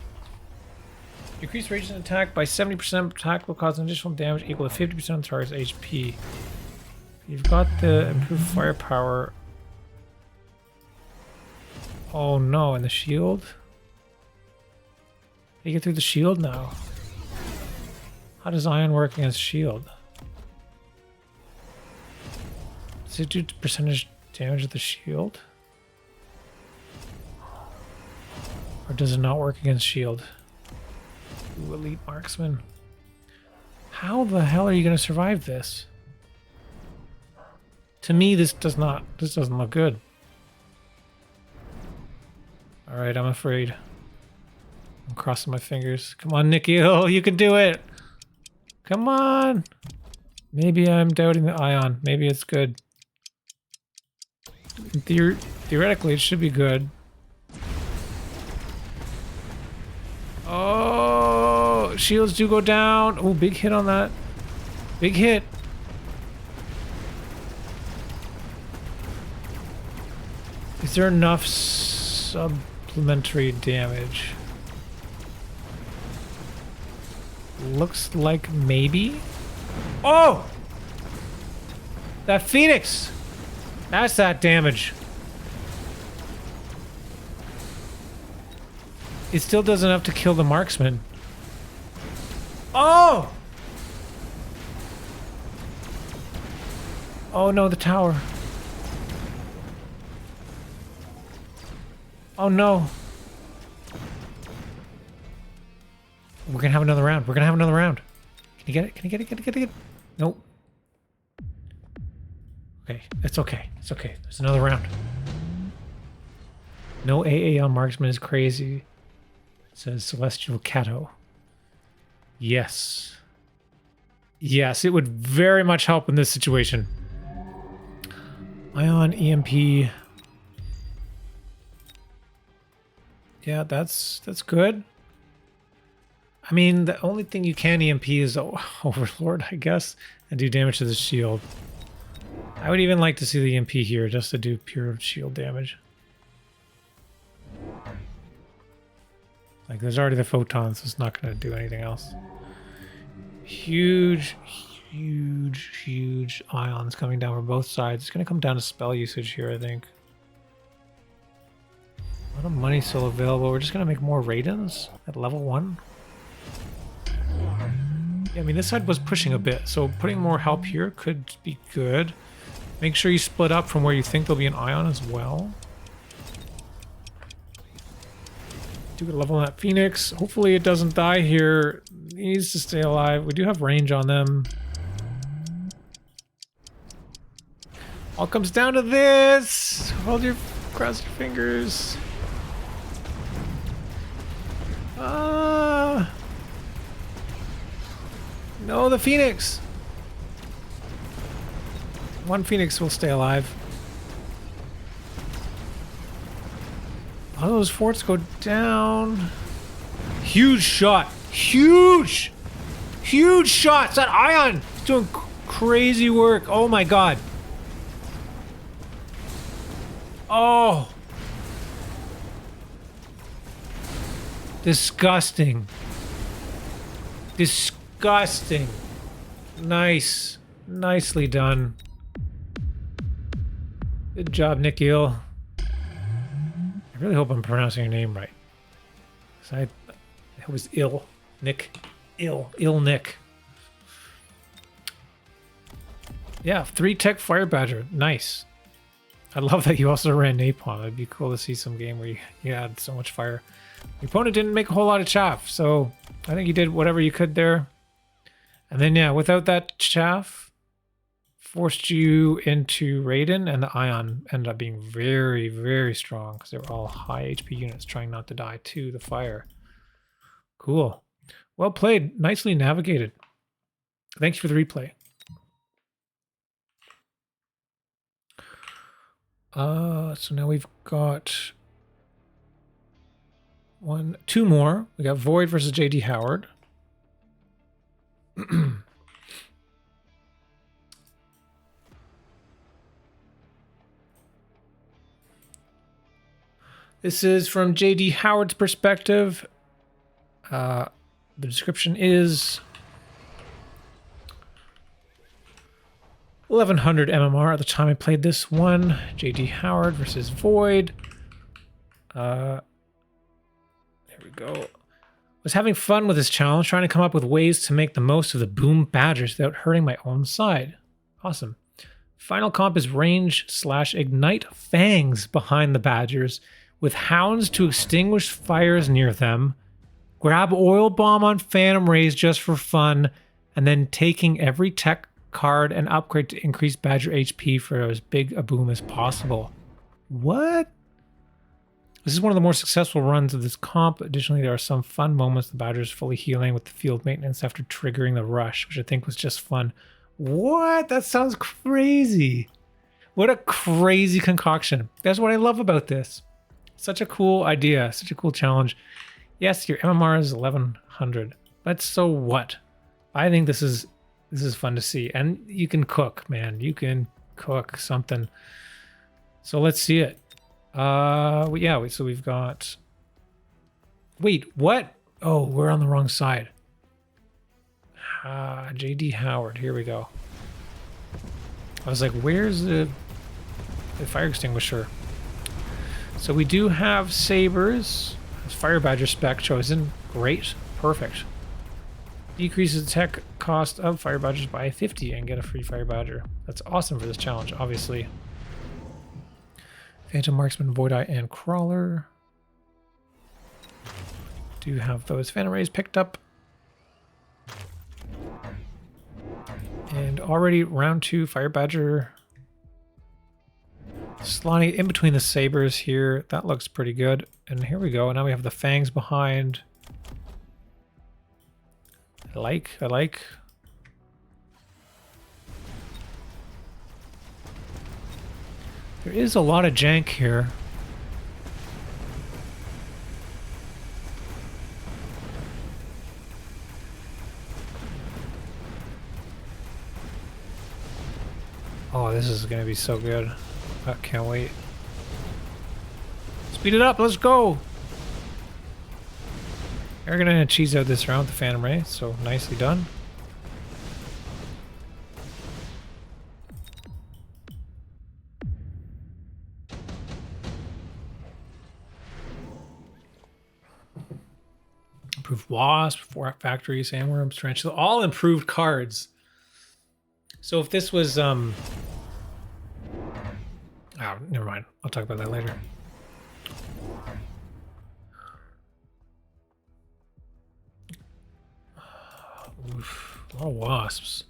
Decrease radius and attack by 70%. Attack will cause an additional damage equal to 50% of the target's HP. You've got the improved firepower. Oh no, and the shield? You get through the shield now. How does ion work against shield? Does it do percentage damage of the shield? Or does it not work against shield? Ooh, elite marksman. How the hell are you going to survive this? To me, this doesn't look good. Alright, I'm afraid. I'm crossing my fingers. Come on, NicIll, you can do it! Come on! Maybe I'm doubting the ion. Maybe it's good. Theoretically, it should be good. Oh, shields do go down. Oh, big hit on that. Big hit. Is there enough supplementary damage. Looks like maybe. Oh! That Phoenix! That's that damage. It still does enough to kill the marksman. Oh! Oh no, the tower. Oh no. We're gonna have another round. We're gonna have another round. Can you get it? Can you get it? Can you get it? Nope. Okay, it's okay. It's okay. There's another round. No AA on marksman is crazy. It says Celestial Cato. Yes. Yes, it would very much help in this situation. Ion, EMP. Yeah, that's good. I mean, the only thing you can EMP is Overlord, I guess, and do damage to the shield. I would even like to see the EMP here just to do pure shield damage. Like, there's already the photons, so it's not going to do anything else. Huge, huge, huge ions coming down from both sides. It's going to come down to spell usage here, I think. A lot of money still available. We're just going to make more Raidens at level 1. Yeah, I mean, this side was pushing a bit, so putting more help here could be good. Make sure you split up from where you think there'll be an ion as well. Do get a level on that Phoenix. Hopefully it doesn't die here. It needs to stay alive. We do have range on them. All comes down to this. Cross your fingers. No, the Phoenix. One Phoenix will stay alive. All those forts go down. Huge shot. Huge! Huge shots! That ion is doing crazy work. Oh my god. Oh. Disgusting. Disgusting. Nice. Nicely done. Good job, NicIll. I really hope I'm pronouncing your name right. It was ill. Nick. Ill Nick. Yeah, 3 tech Fire Badger. Nice. I love that you also ran Napalm. It'd be cool to see some game where you had so much fire. Your opponent didn't make a whole lot of chaff, so I think you did whatever you could there. And then, yeah, without that chaff, forced you into Raiden, and the Ion ended up being very, very strong because they were all high HP units trying not to die to the fire. Cool. Well played. Nicely navigated. Thanks for the replay. So now we've got 2 more. We got Void versus JD Howard. This is from JD Howard's perspective. The description is 1100 MMR at the time I played this one. JD Howard versus Void. There we go. Was having fun with this challenge, trying to come up with ways to make the most of the boom badgers without hurting my own side. Awesome. Final comp is range/ignite fangs behind the badgers with hounds to extinguish fires near them. Grab oil bomb on phantom rays just for fun, and then taking every tech card and upgrade to increase badger HP for as big a boom as possible. What? This is one of the more successful runs of this comp. Additionally, there are some fun moments. The badgers fully healing with the field maintenance after triggering the rush, which I think was just fun. What? That sounds crazy. What a crazy concoction. That's what I love about this. Such a cool idea. Such a cool challenge. Yes, your MMR is 1100, but so what? I think this is fun to see. And you can cook, man. You can cook something. So let's see it. So we've got Wait, what? Oh, we're on the wrong side. JD Howard, here we go. I was like, where's the fire extinguisher? So we do have sabers. Fire Badger spec chosen. Great. Perfect. Decreases the tech cost of Fire Badgers by 50 and get a free Fire Badger. That's awesome for this challenge, obviously. Phantom Marksman, Void Eye, and Crawler. Do have those Phantom Rays picked up. And already round 2 Fire Badger. Slotting in between the sabers here. That looks pretty good. And here we go. Now we have the fangs behind. I like. There is a lot of jank here. Oh, this is going to be so good. I can't wait. Speed it up, let's go! We're gonna cheese out this round with the Phantom Ray, so nicely done. Improved Wasp, 4 Factory, Sandworms, Tarantula, all improved cards. So if this was, oh, never mind. I'll talk about that later. Oof, a lot of wasps.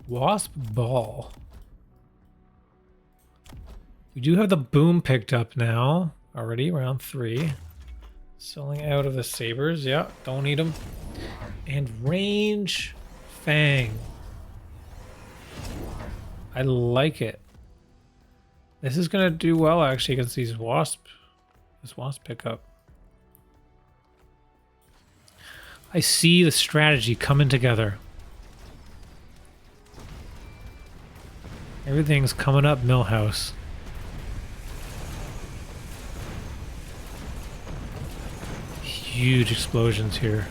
Wasp ball. We do have the boom picked up now. Already, round 3. Selling out of the sabers. Yeah, don't need them. And range fang. I like it. This is gonna do well actually against these wasp. This wasp pickup. I see the strategy coming together. Everything's coming up, Millhouse. Huge explosions here.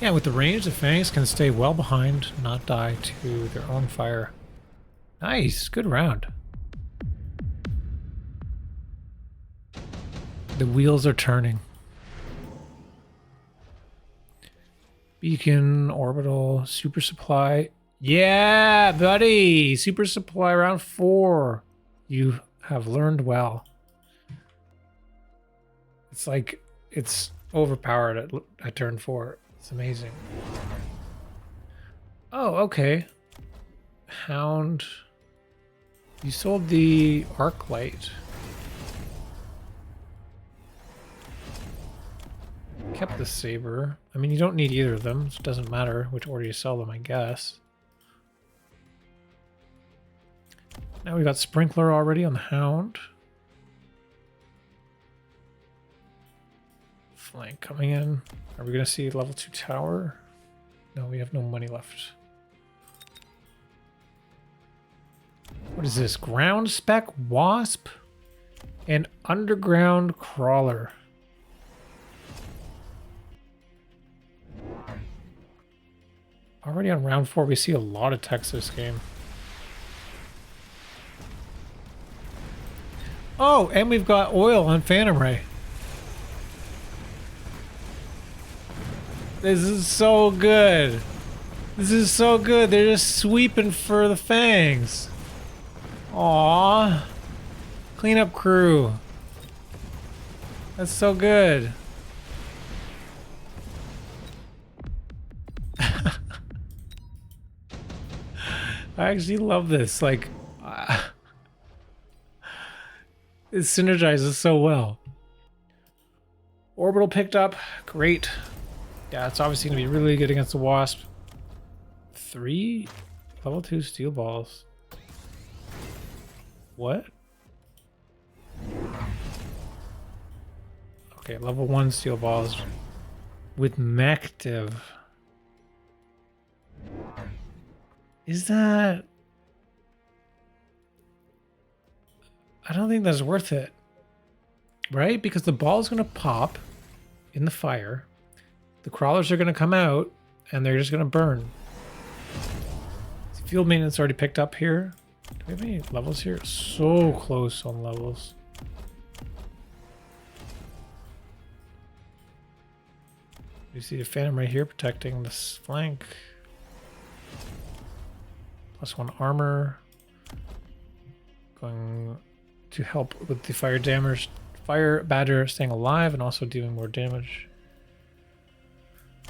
Yeah, with the range, the fangs can stay well behind, not die to their own fire. Nice, good round. The wheels are turning. Beacon, orbital, super supply. Yeah, buddy! Super supply round 4. You have learned well. It's like, it's overpowered at turn 4. It's amazing. Oh, okay. Hound. You sold the arc light. Kept the saber. I mean, you don't need either of them, so it doesn't matter which order you sell them, I guess. Now we got Sprinkler already on the Hound. Flank coming in. Are we going to see level 2 tower? No, we have no money left. What is this? Ground spec wasp and underground crawler. Already on round 4, we see a lot of text this game. Oh, and we've got oil on Phantom Ray. This is so good. This is so good. They're just sweeping for the fangs. Aww. Cleanup crew. That's so good. I actually love this. Like, it synergizes so well. Orbital picked up. Great. Yeah, it's obviously going to be really good against the Wasp. 3 level 2 steel balls. What? Okay, level 1 steel balls with Mective. Is that... I don't think that's worth it. Right? Because the ball is going to pop in the fire. The crawlers are going to come out and they're just going to burn. Field maintenance already picked up here. Do we have any levels here? So close on levels. You see the Phantom right here protecting this flank. +1 armor. Going to help with the fire damage. Fire Badger staying alive and also dealing more damage.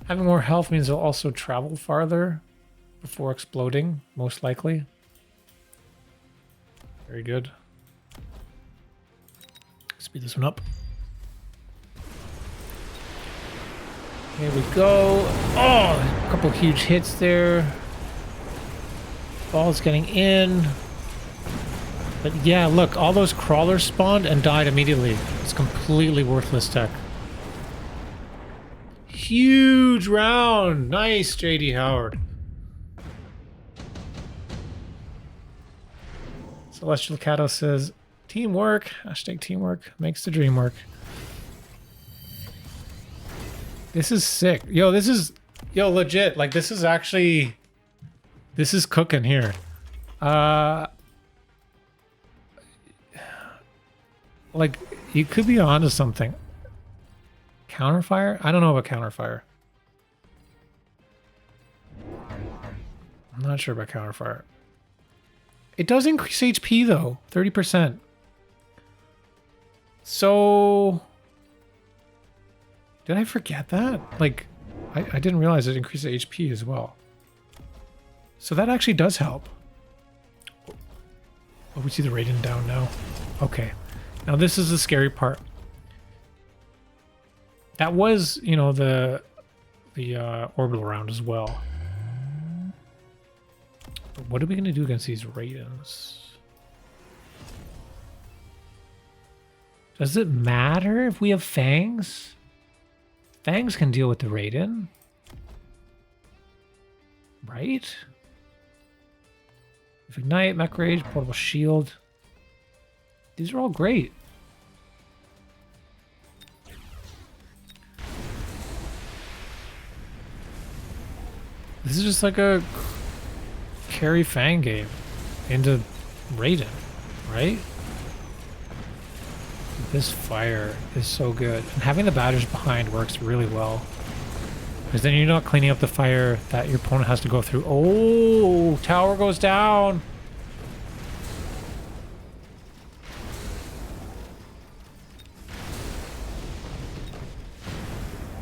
Having more health means they'll also travel farther before exploding, most likely. Very good. Speed this one up. Here we go. Oh, a couple huge hits there. Ball's getting in. But yeah, look, all those crawlers spawned and died immediately. It's completely worthless tech. Huge round. Nice, JD Howard. Celestial Cato says, teamwork, hashtag teamwork, makes the dream work. This is sick. Yo, this is, legit. Like, this is actually, this is cooking here. Like, you could be onto something. Counterfire? I don't know about counterfire. I'm not sure about counterfire. It does increase HP though, 30%. So, did I forget that? Like, I didn't realize it increases HP as well. So that actually does help. Oh, we see the Raiden down now. Okay. Now this is the scary part. That was, you know, the orbital round as well. But what are we going to do against these Raidens? Does it matter if we have Fangs? Fangs can deal with the Raiden. Right? If Ignite, Mech Rage, Portable Shield. These are all great. This is just like a carry Fang game into Raiden, right? This fire is so good. And having the Badgers behind works really well. Because then you're not cleaning up the fire that your opponent has to go through. Oh, tower goes down.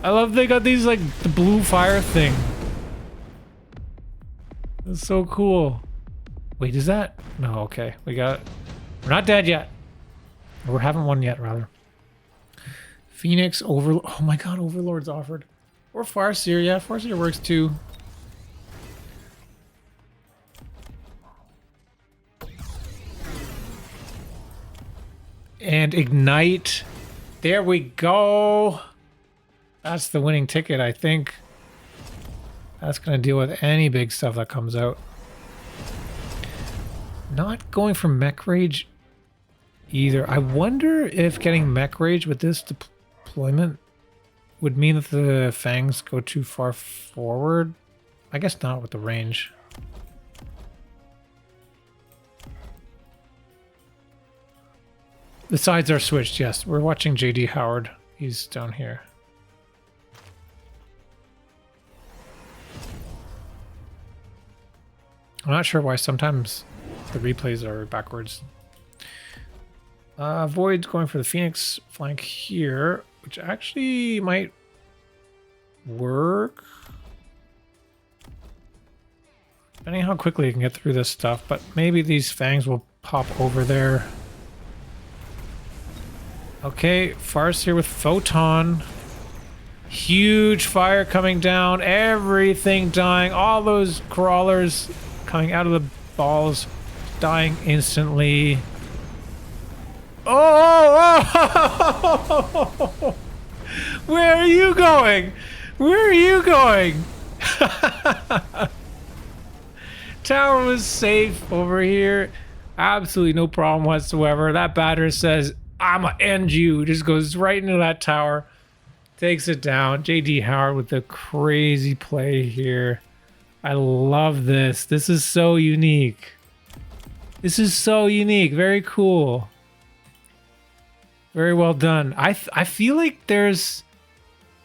I love they got these, like, the blue fire thing. That's so cool. Wait, is that? No, okay. We're not dead yet. Or we haven't won yet, rather. Phoenix, Overlord. Oh my god, Overlord's offered. Or Farseer, yeah, Farseer works too. And Ignite. There we go. That's the winning ticket, I think. That's going to deal with any big stuff that comes out. Not going for Mech Rage either. I wonder if getting Mech Rage with this deployment would mean that the Fangs go too far forward. I guess not with the range. The sides are switched, yes. We're watching JD Howard. He's down here. I'm not sure why sometimes the replays are backwards. Void's going for the Phoenix flank here, which actually might work. Depending on how quickly you can get through this stuff, but maybe these Fangs will pop over there. Okay, Farseer with Photon. Huge fire coming down, everything dying, all those crawlers coming out of the balls, dying instantly. Oh! Where are you going? Where are you going? Tower was safe over here. Absolutely no problem whatsoever. That batter says, I'm gonna end you. Just goes right into that tower. Takes it down. JD Howard with the crazy play here. I love this. This is so unique. This is so unique. Very cool. Very well done. I feel like there's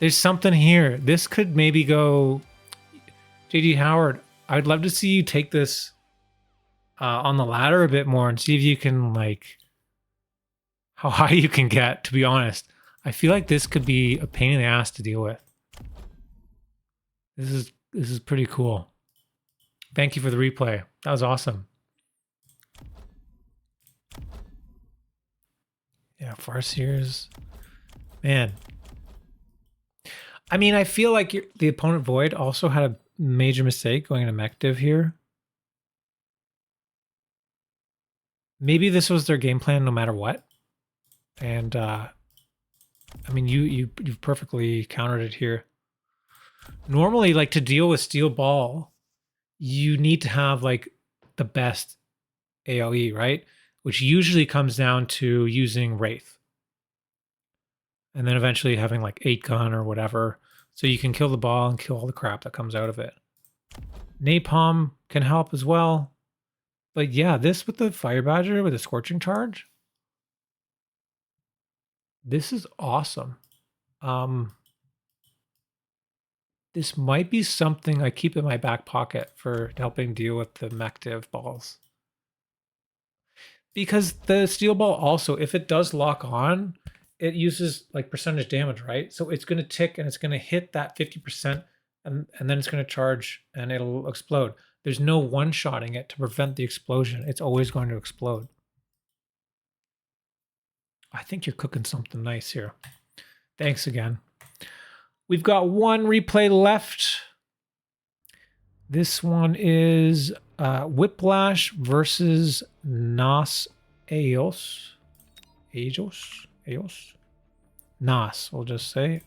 something here. This could maybe go... JD Howard, I'd love to see you take this on the ladder a bit more and see if you can, like, how high you can get, to be honest. I feel like this could be a pain in the ass to deal with. This is pretty cool. Thank you for the replay. That was awesome. Yeah, Farseers. Man. I mean, I feel like the opponent Void also had a major mistake going into mech div here. Maybe this was their game plan no matter what. And I mean, you've perfectly countered it here. Normally, like, to deal with Steel Ball, you need to have like the best AoE, right? Which usually comes down to using Wraith. And then eventually having like 8 gun or whatever. So you can kill the ball and kill all the crap that comes out of it. Napalm can help as well. But yeah, this with the Fire Badger with a Scorching Charge. This is awesome. This might be something I keep in my back pocket for helping deal with the mech div balls. Because the Steel Ball also, if it does lock on, it uses like percentage damage, right? So it's going to tick and it's going to hit that 50% and then it's going to charge and it'll explode. There's no one-shotting it to prevent the explosion. It's always going to explode. I think you're cooking something nice here. Thanks again. We've got one replay left. This one is Whiplash versus NasEjos. Nas, we'll just say.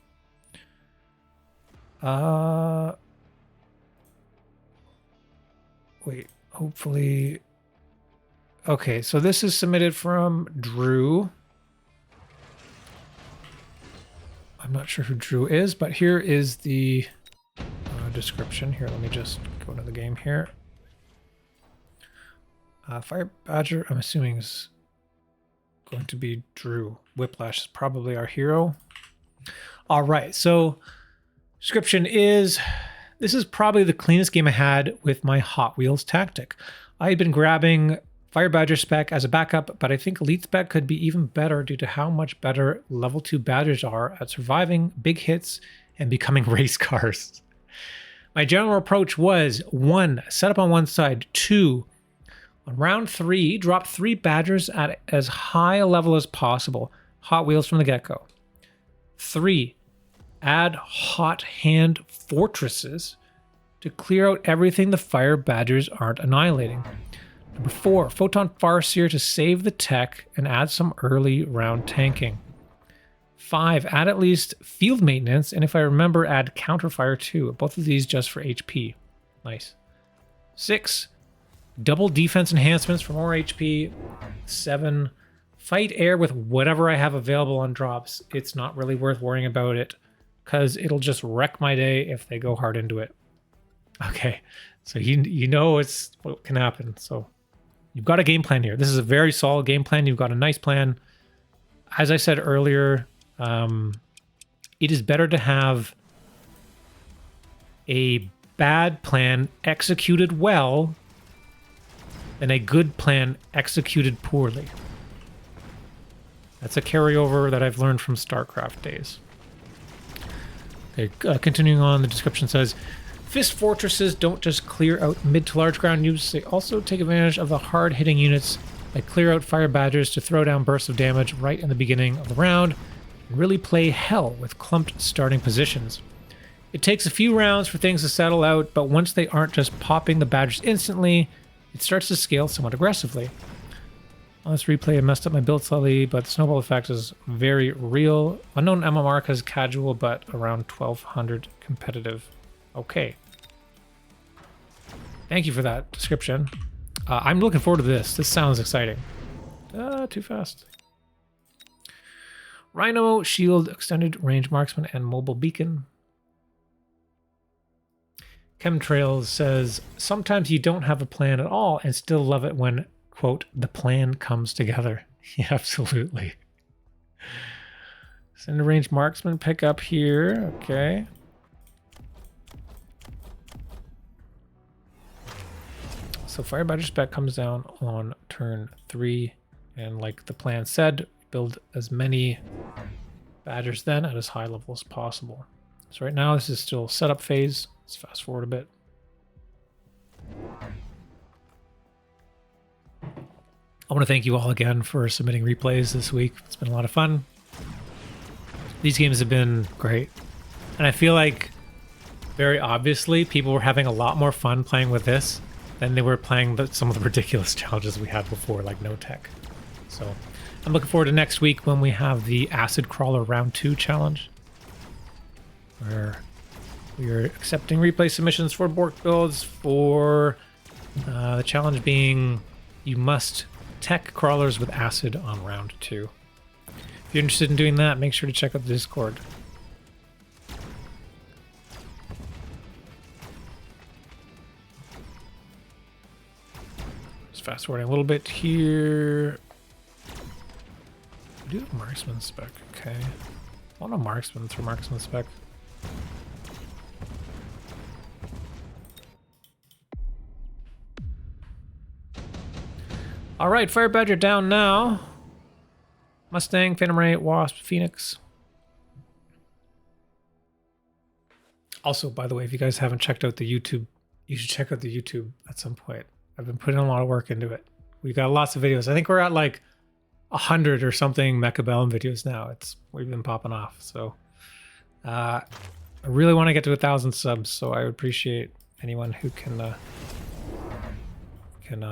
Wait, hopefully. Okay, so this is submitted from Drew. I'm not sure who Drew is, but here is the description. Here, let me just go to the game here. Fire Badger, I'm assuming is going to be Drew. Whiplash is probably our hero. All right, so description is, this is probably the cleanest game I had with my Hot Wheels tactic. I had been grabbing Fire Badger spec as a backup, but I think Elite spec could be even better due to how much better level 2 Badgers are at surviving big hits and becoming race cars. My general approach was 1, set up on one side, 2, on round 3, drop 3 Badgers at as high a level as possible, Hot Wheels from the get-go. 3, add Hot Hand Fortresses to clear out everything the Fire Badgers aren't annihilating. Number 4, Photon Farseer to save the tech and add some early round tanking. 5, add at least field maintenance, and if I remember, add counterfire too. Both of these just for HP. Nice. 6, double defense enhancements for more HP. 7, fight air with whatever I have available on drops. It's not really worth worrying about it because it'll just wreck my day if they go hard into it. Okay, so you know it's what can happen. So you've got a game plan here. This is a very solid game plan. You've got a nice plan. As I said earlier, it is better to have a bad plan executed well than a good plan executed poorly. That's a carryover that I've learned from StarCraft days. Okay, continuing on, the description says, Fist Fortresses don't just clear out mid to large ground units, they also take advantage of the hard-hitting units like clear out Fire Badgers to throw down bursts of damage right in the beginning of the round and really play hell with clumped starting positions. It takes a few rounds for things to settle out, but once they aren't just popping the Badgers instantly, it starts to scale somewhat aggressively. On this replay, I messed up my build slightly, but the snowball effect is very real. Unknown MMR because casual, but around 1200 competitive. Okay. Thank you for that description. I'm looking forward to this. This sounds exciting. Too fast. Rhino, shield, extended range marksman, and mobile beacon. Chemtrails says, sometimes you don't have a plan at all and still love it when, quote, the plan comes together. Yeah, absolutely. Extended range marksman pick up here. Okay. So Fire Badger spec comes down on turn 3. And like the plan said, build as many Badgers then at as high level as possible. So right now this is still setup phase. Let's fast forward a bit. I want to thank you all again for submitting replays this week. It's been a lot of fun. These games have been great. And I feel like very obviously people were having a lot more fun playing with this than they were playing some of the ridiculous challenges we had before, like no tech. So I'm looking forward to next week when we have the Acid Crawler Round 2 challenge, where we are accepting replay submissions for Borked builds for the challenge being you must tech crawlers with acid on round 2. If you're interested in doing that, make sure to check out the Discord. Just fast forwarding a little bit here. We do have marksman spec, okay. I want a marksman through marksman spec. All right, Fire Badger down now. Mustang, Phantom Ray, Wasp, Phoenix. Also, by the way, if you guys haven't checked out the YouTube, you should check out the YouTube at some point. I've been putting a lot of work into it. We've got lots of videos. I think we're at like 100 or something mechabellum videos now. We've been popping off. So I really want to get to 1,000 subs, so I would appreciate anyone who can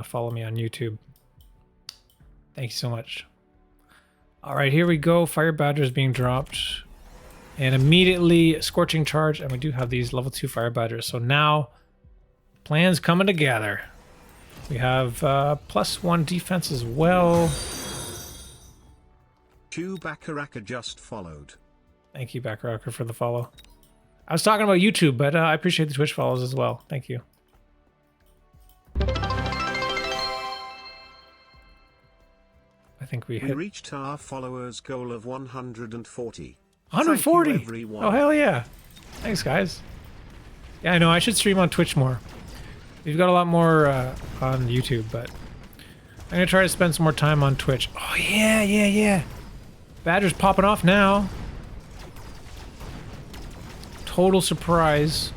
follow me on YouTube. Thank you so much. All right, here we go. Fire Badger is being dropped. And immediately Scorching Charge. And we do have these level 2 Fire Badgers. So now plans coming together. We have +1 defense as well. Q Bakaraka just followed. Thank you, Bakaraka, for the follow. I was talking about YouTube, but I appreciate the Twitch follows as well. Thank you. I think we reached our followers goal of 140. 140? Oh, hell yeah. Thanks, guys. Yeah, I know. I should stream on Twitch more. We've got a lot more on YouTube, but I'm going to try to spend some more time on Twitch. Oh, yeah. Badger's popping off now. Total surprise.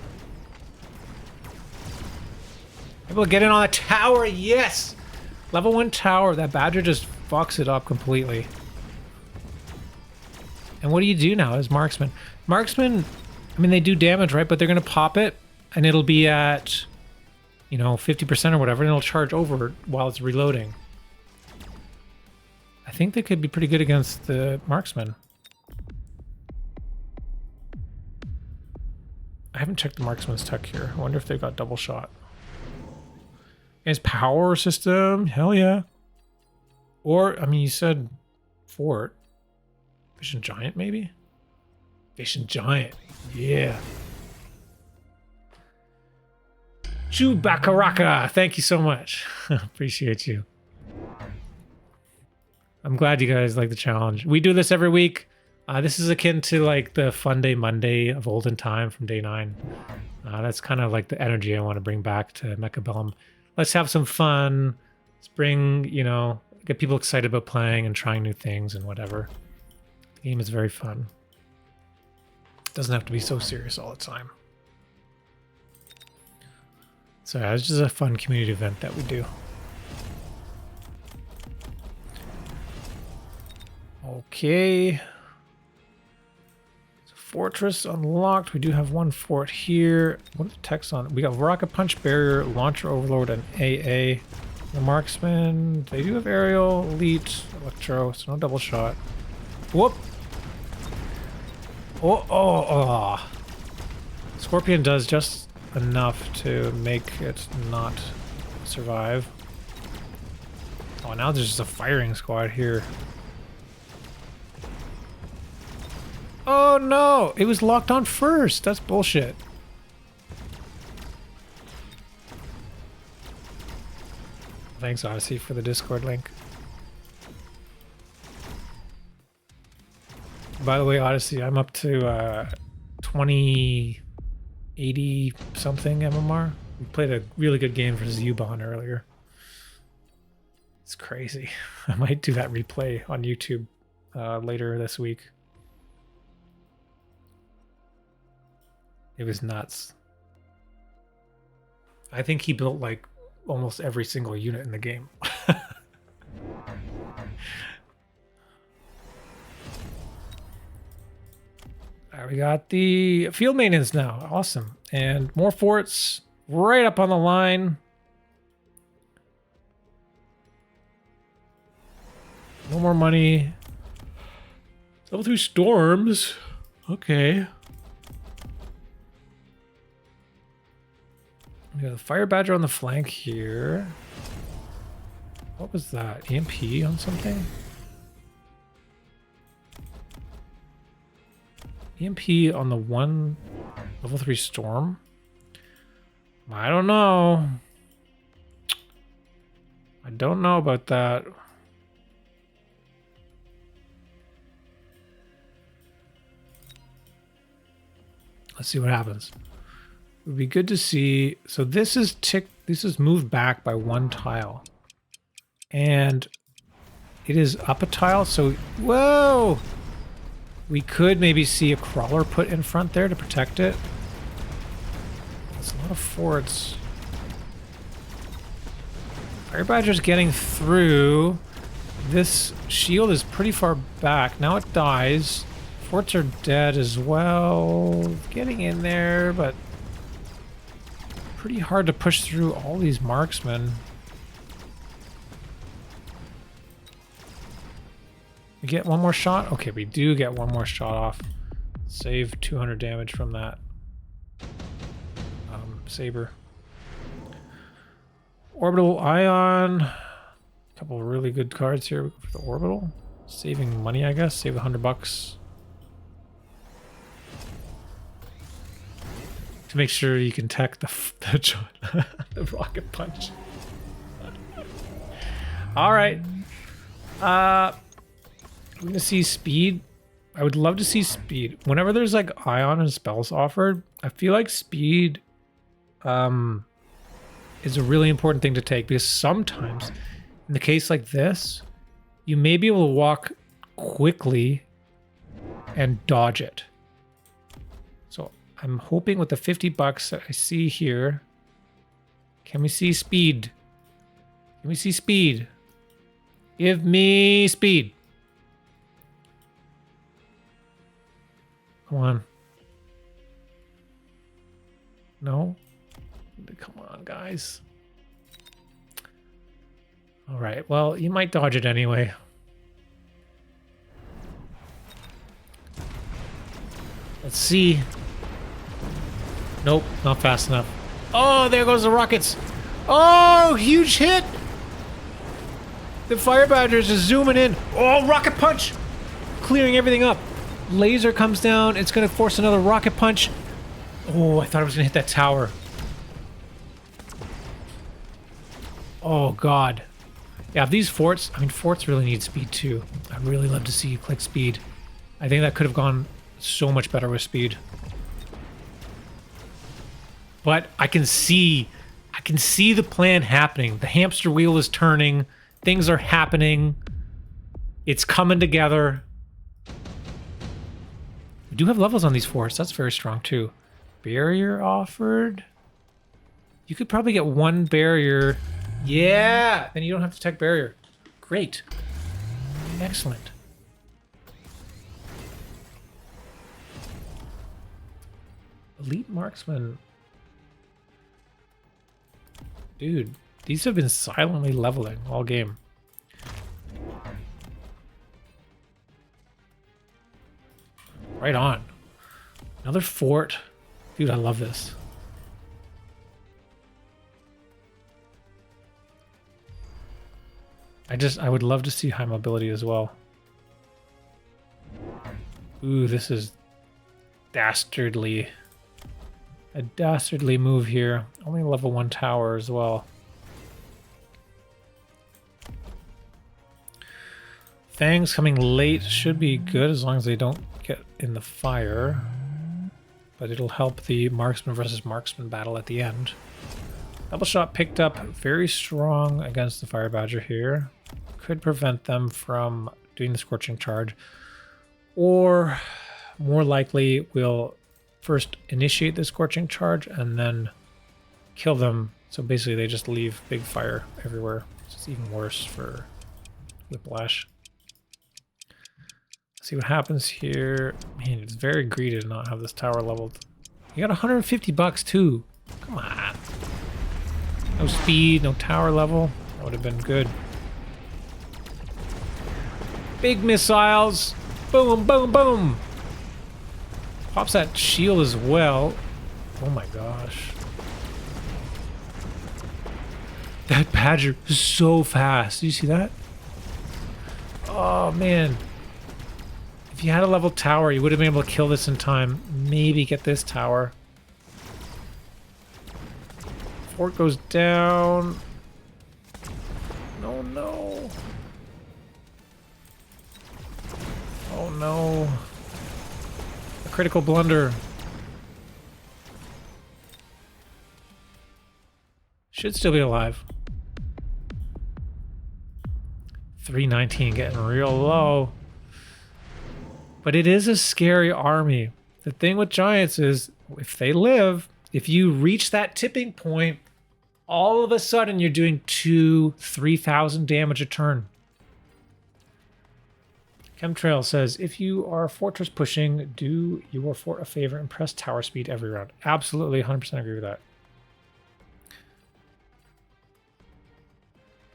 Able to get in on the tower. Yes! Level 1 tower. That Badger just fucks it up completely. And what do you do now as marksman? Marksman, I mean, they do damage, right? But they're going to pop it, and it'll be at, 50% or whatever, and it'll charge over while it's reloading. I think they could be pretty good against the marksman. I haven't checked the marksman's tech here. I wonder if they've got double shot. Against power system? Hell yeah. Or, I mean, you said fort. Vision Giant, maybe? Vision Giant. Yeah. Chubakaraka. Thank you so much. Appreciate you. I'm glad you guys like the challenge. We do this every week. This is akin to like the Fun Day Monday of olden time from day 9. That's kind of like the energy I want to bring back to mechabellum. Let's have some fun. Let's bring, get people excited about playing and trying new things and whatever. The game is very fun. It doesn't have to be so serious all the time. So yeah, it's just a fun community event that we do. Okay. So fortress unlocked. We do have 1 fort here. What are the texts on? We got rocket punch barrier, launcher overload, and AA. The marksman. They do have aerial, elite, electro, so no double shot. Whoop. Oh. Scorpion does just enough to make it not survive. Oh, now there's just a firing squad here. Oh no! It was locked on first! That's bullshit. Thanks, Odyssey, for the Discord link. By the way, Odyssey, I'm up to 2080 something MMR. We played a really good game versus Ubon earlier. It's crazy. I might do that replay on YouTube later this week. It was nuts. I think he built like almost every single unit in the game. We got the field maintenance now. Awesome. And more forts right up on the line. No more money. Level 3 storms. Okay. We got the fire badger on the flank here. What was that? EMP on something? EMP on the one level 3 storm? I don't know. I don't know about that. Let's see what happens. It would be good to see. So this is moved back by one tile. And it is up a tile, so whoa! We could maybe see a crawler put in front there to protect it. That's a lot of forts. Fire Badger's getting through. This shield is pretty far back. Now it dies. Forts are dead as well. Getting in there, but pretty hard to push through all these marksmen. We get one more shot? Okay, we do get one more shot off. Save 200 damage from that saber. Orbital Ion. A couple of really good cards here for the orbital. Saving money, I guess. Save $100 to make sure you can tech the the rocket punch. All right. I'm gonna see speed. I would love to see speed. Whenever there's like ion and spells offered, I feel like speed is a really important thing to take, because sometimes in the case like this, you may be able to walk quickly and dodge it. So I'm hoping with the $50 that I see here, can we see speed? Can we see speed? Give me speed. Come on. No? Come on, guys. All right, well, you might dodge it anyway. Let's see. Nope, not fast enough. Oh, there goes the rockets. Oh, huge hit. The Fire Badgers is zooming in. Oh, rocket punch. Clearing everything up. Laser comes down. It's going to force another rocket punch. Oh, I thought I was going to hit that tower. Oh, God. Yeah, if these forts... I mean, forts really need speed, too. I'd really love to see you click speed. I think that could have gone so much better with speed. But I can see the plan happening. The hamster wheel is turning. Things are happening. It's coming together. We do have levels on these forts. That's very strong, too. Barrier offered. You could probably get one barrier. Yeah! Then you don't have to tech barrier. Great. Excellent. Elite marksman. Dude, these have been silently leveling all game. Right on. Another fort. Dude, I love this. I would love to see high mobility as well. Ooh, this is dastardly. A dastardly move here. Only level 1 tower as well. Fangs coming late should be good as long as they don't get in the fire. But it'll help the marksman versus marksman battle at the end. Double shot picked up very strong against the fire badger here. Could prevent them from doing the scorching charge. Or more likely we'll first initiate the scorching charge and then kill them. So basically they just leave big fire everywhere. It's even worse for Whiplash. See what happens here. Man, it's very greedy to not have this tower leveled. You got 150 bucks too. Come on. No speed, no tower level. That would have been good. Big missiles. Boom, boom, boom. Pops that shield as well. Oh my gosh. That badger is so fast. Do you see that? Oh man. If you had a level tower, you would have been able to kill this in time. Maybe get this tower. Fort goes down. No, no. Oh no. A critical blunder. Should still be alive. 319 getting real low. But it is a scary army. The thing with giants is if they live, if you reach that tipping point, all of a sudden you're doing 2,000-3,000 damage a turn. Chemtrail says, if you are fortress pushing, do your fort a favor and press tower speed every round. Absolutely, 100% agree with that.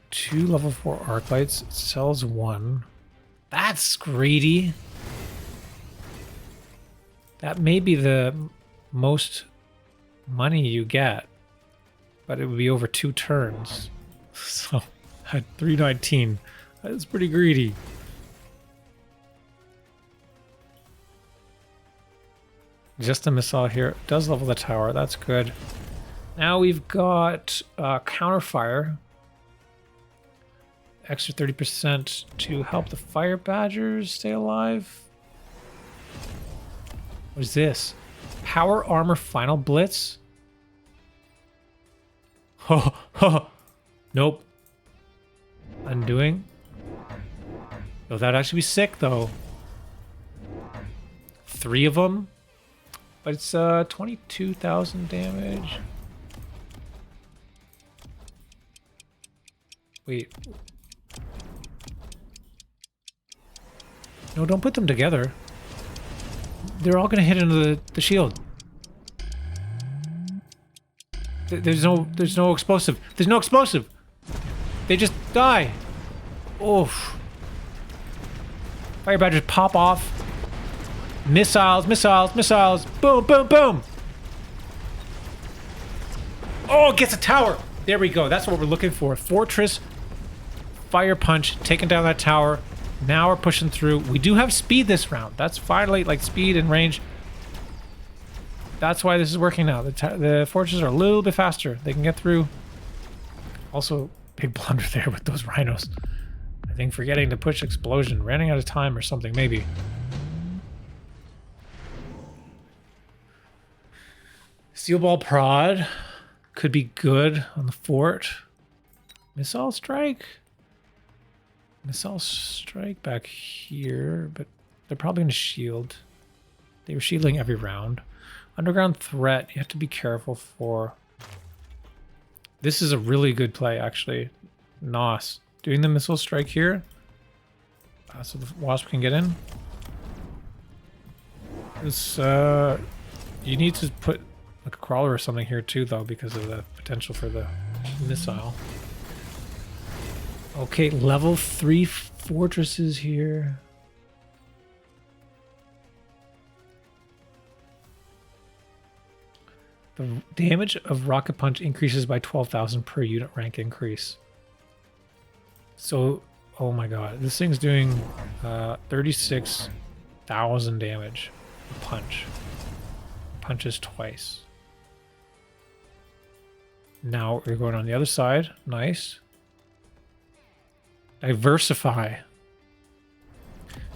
2 level 4 arc lights, sells 1. That's greedy. That may be the most money you get, but it would be over 2 turns. So at 319, that's pretty greedy. Just a missile here. It does level the tower. That's good. Now we've got counterfire. Extra 30% to help the fire badgers stay alive. What is this? Power armor final blitz? Oh, oh. Nope. Undoing. Oh, that'd actually be sick though. 3 of them. But it's 22,000 damage. Wait. No, don't put them together. They're all gonna hit into the shield. There's no explosive. There's no explosive. They just die. Oof. Fire badgers pop off. Missiles, missiles, missiles. Boom, boom, boom. Oh, it gets a tower. There we go. That's what we're looking for. Fortress, fire punch, taking down that tower. Now we're pushing through. We do have speed this round. That's finally like speed and range. That's why this is working now. The fortresses are a little bit faster. They can get through. Also, big blunder there with those rhinos. I think forgetting to push explosion. Running out of time or something, maybe. Steel ball prod could be good on the fort. Missile strike? Missile strike back here, but they're probably going to shield. They were shielding every round. Underground threat, you have to be careful for. This is a really good play, actually. Nos. Doing the missile strike here. So the wasp can get in. This, you need to put like a crawler or something here too, though, because of the potential for the missile. Okay, level 3 fortresses here. The damage of rocket punch increases by 12,000 per unit rank increase. So, oh my god, this thing's doing 36,000 damage. Punch. Punches twice. Now we're going on the other side. Nice. Diversify.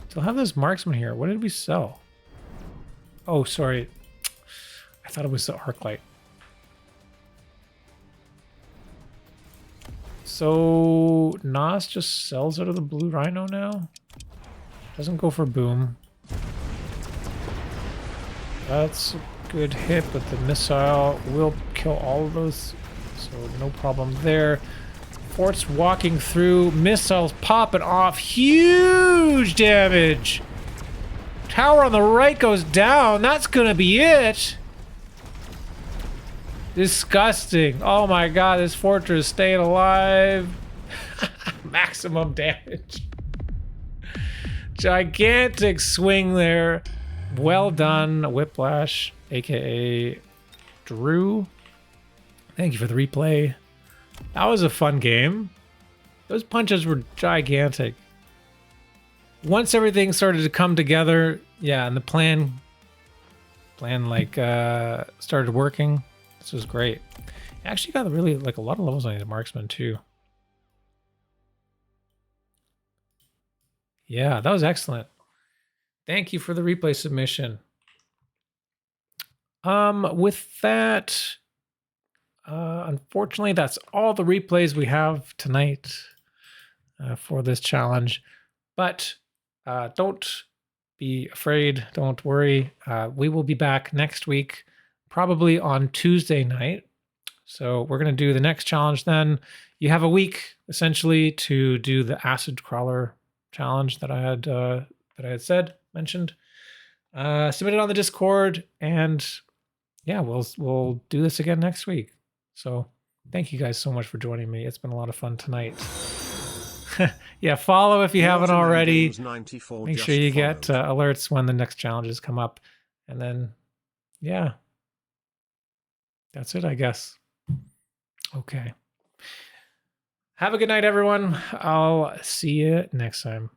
Still have this marksman here. What did we sell? Oh, sorry. I thought it was the arc light. So Nas just sells out of the blue rhino now. Doesn't go for boom. That's a good hit, but the missile will kill all of those. So no problem there. Fort's walking through. Missiles popping off. Huge damage. Tower on the right goes down. That's gonna be it. Disgusting. Oh my god, this fortress staying alive. Maximum damage. Gigantic swing there. Well done, Whiplash, aka Drew. Thank you for the replay. That was a fun game. Those punches were gigantic. Once everything started to come together, yeah, and the plan like started working. This was great. Actually got really like a lot of levels on these marksmen too. Yeah, that was excellent. Thank you for the replay submission. With that, unfortunately, that's all the replays we have tonight for this challenge. But don't be afraid. Don't worry. We will be back next week, probably on Tuesday night. So we're going to do the next challenge then. You have a week, essentially, to do the acid crawler challenge that I had mentioned. Submit it on the Discord, and yeah, we'll do this again next week. So thank you guys so much for joining me. It's been a lot of fun tonight. Yeah, follow if you haven't already. Make sure you get alerts when the next challenges come up. And then, yeah, that's it, I guess. Okay. Have a good night, everyone. I'll see you next time.